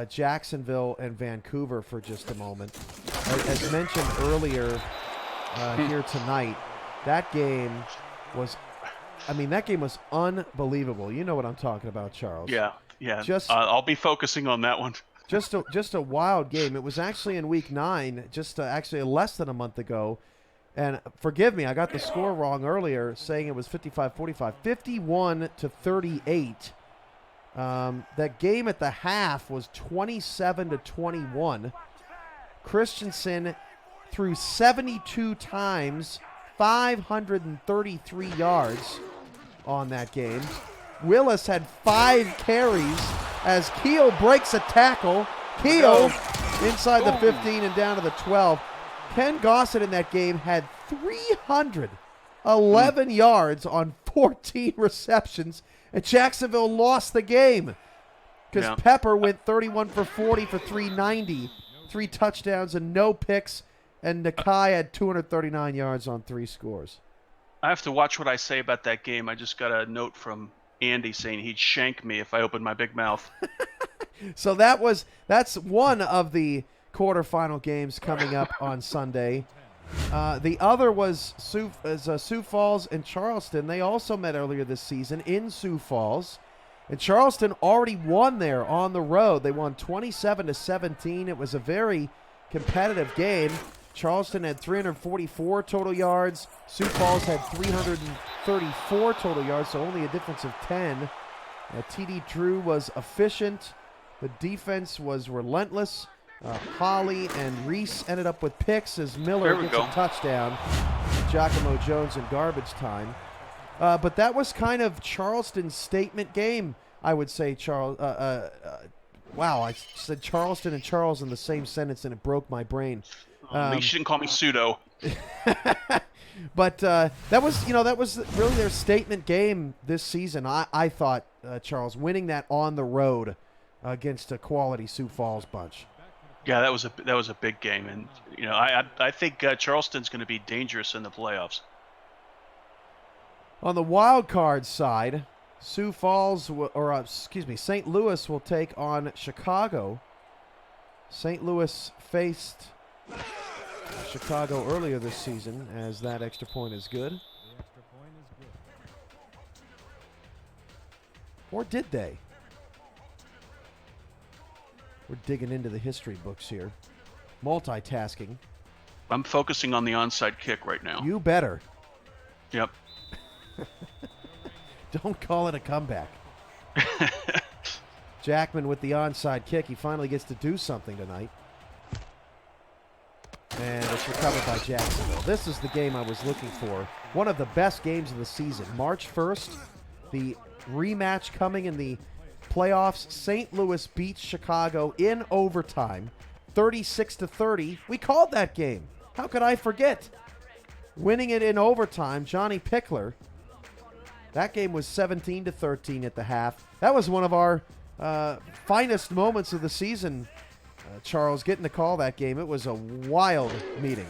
Jacksonville and Vancouver for just a moment. As mentioned earlier here tonight, that game was, I mean, that game was unbelievable. You know what I'm talking about, Charles. Yeah. I'll be focusing on that one. Just a wild game. It was actually in week 9, actually less than a month ago. And forgive me, I got the score wrong earlier, saying it was 55-45. 51-38. That game at the half was 27-21. Christensen threw 72 times, 533 yards on that game. Willis had 5 carries as Keel breaks a tackle. Keel inside the 15 and down to the 12. Ken Gossett in that game had 311 yards on 14 receptions, and Jacksonville lost the game because Pepper went 31 for 40 for 390, 3 touchdowns and no picks, and Nakai had 239 yards on 3 scores. I have to watch what I say about that game. I just got a note from Andy saying he'd shank me if I opened my big mouth. So that's one of the quarterfinal games coming up on Sunday. The other was Sioux Falls and Charleston. They also met earlier this season in Sioux Falls, and Charleston already won there on the road. They won 27-17. It was a very competitive game. Charleston had 344 total yards. Sioux Falls had 334 total yards, so only a difference of 10. T.D. Drew was efficient. The defense was relentless. Holly and Reese ended up with picks as Miller gets a touchdown. Giacomo Jones in garbage time. But that was kind of Charleston's statement game, I would say. Wow, I said Charleston and Charles in the same sentence, and it broke my brain. At least you didn't call me pseudo. But that was really their statement game this season. I thought, Charles, winning that on the road against a quality Sioux Falls bunch. Yeah, that was a big game, and I think Charleston's going to be dangerous in the playoffs. On the wild card side, St. Louis will take on Chicago. St. Louis faced Chicago earlier this season, as that extra point is good. Or did they? We're digging into the history books here. Multitasking. I'm focusing on the onside kick right now. You better. Yep. Don't call it a comeback. Jackman with the onside kick. He finally gets to do something tonight. And it's recovered by Jacksonville. This is the game I was looking for. One of the best games of the season. March 1st, the rematch coming in the playoffs. St. Louis beats Chicago in overtime, 36-30. We called that game. How could I forget? Winning it in overtime, Johnny Pickler. That game was 17-13 at the half. That was one of our finest moments of the season, Charles, getting to call that game. It was a wild meeting.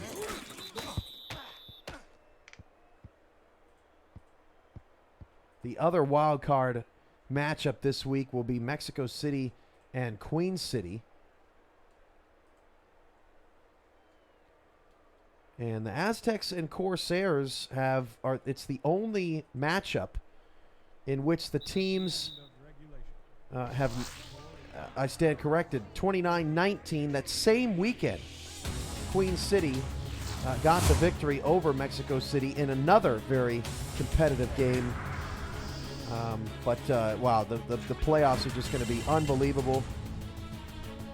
The other wild card matchup this week will be Mexico City and Queen City. And the Aztecs and Corsairs it's the only matchup in which the teams have, I stand corrected, 29-19. That same weekend, Queen City got the victory over Mexico City in another very competitive game. Wow, the playoffs are just going to be unbelievable.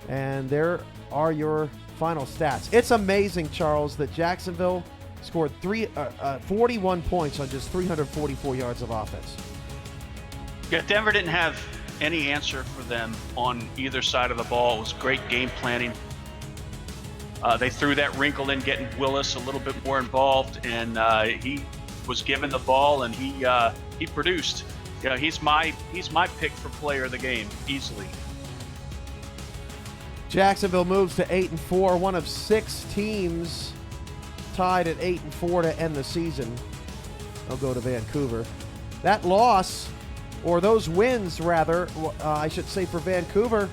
And there are your final stats. It's amazing, Charles, that Jacksonville scored 41 points on just 344 yards of offense. Yeah, Denver didn't have any answer for them on either side of the ball. It was great game planning. They threw that wrinkle in, getting Willis a little bit more involved, and he was given the ball, and he produced. He's my pick for player of the game, easily. Jacksonville moves to 8-4, one of 6 teams tied at 8-4 to end the season. I'll go to Vancouver. That loss, or those wins rather, I should say for Vancouver,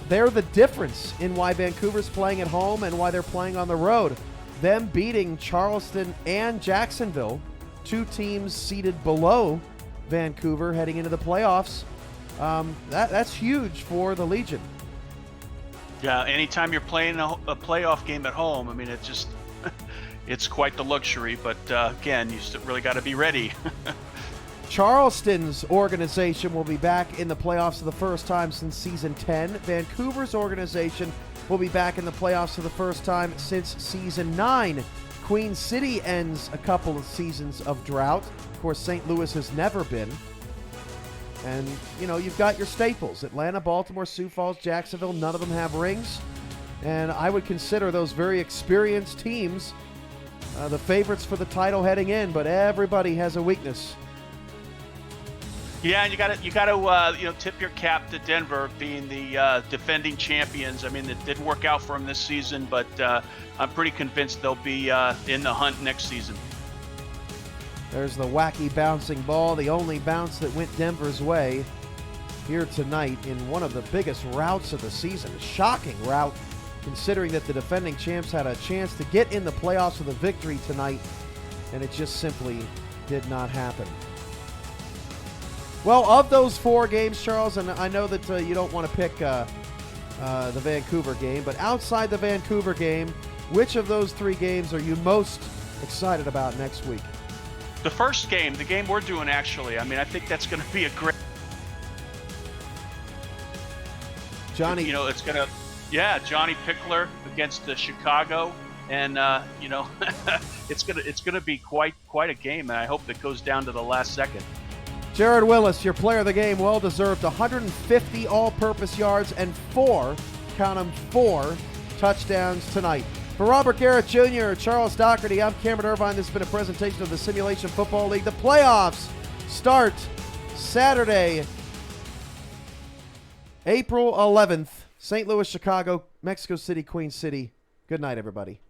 they're the difference in why Vancouver's playing at home and why they're playing on the road. Them beating Charleston and Jacksonville two teams seated below Vancouver heading into the playoffs. That's huge for the Legion. Yeah, anytime you're playing a playoff game at home, I mean, it just it's quite the luxury. But again, you still really got to be ready. Charleston's organization will be back in the playoffs for the first time since season 10. Vancouver's organization will be back in the playoffs for the first time since season 9. Queen City ends a couple of seasons of drought. Of course, St. Louis has never been. And, you know, you've got your staples. Atlanta, Baltimore, Sioux Falls, Jacksonville, none of them have rings. And I would consider those very experienced teams the favorites for the title heading in, but everybody has a weakness. Yeah, and you got to tip your cap to Denver being the defending champions. I mean, it didn't work out for them this season, but I'm pretty convinced they'll be in the hunt next season. There's the wacky bouncing ball, the only bounce that went Denver's way here tonight in one of the biggest routes of the season. A shocking route, considering that the defending champs had a chance to get in the playoffs with a victory tonight, and it just simply did not happen. Well, of those 4 games, Charles, and I know that you don't want to pick the Vancouver game, but outside the Vancouver game, which of those 3 games are you most excited about next week? The first game, the game we're doing actually, I mean, I think that's going to be a great... Johnny. You know, it's going to... Yeah, Johnny Pickler against Chicago, and it's gonna be quite a game, and I hope it goes down to the last second. Jared Willis, your player of the game, well-deserved, 150 all-purpose yards and 4, count them, 4 touchdowns tonight. For Robert Garrett Jr., Charles Doherty, I'm Cameron Irvine. This has been a presentation of the Simulation Football League. The playoffs start Saturday, April 11th. St. Louis, Chicago, Mexico City, Queen City. Good night, everybody.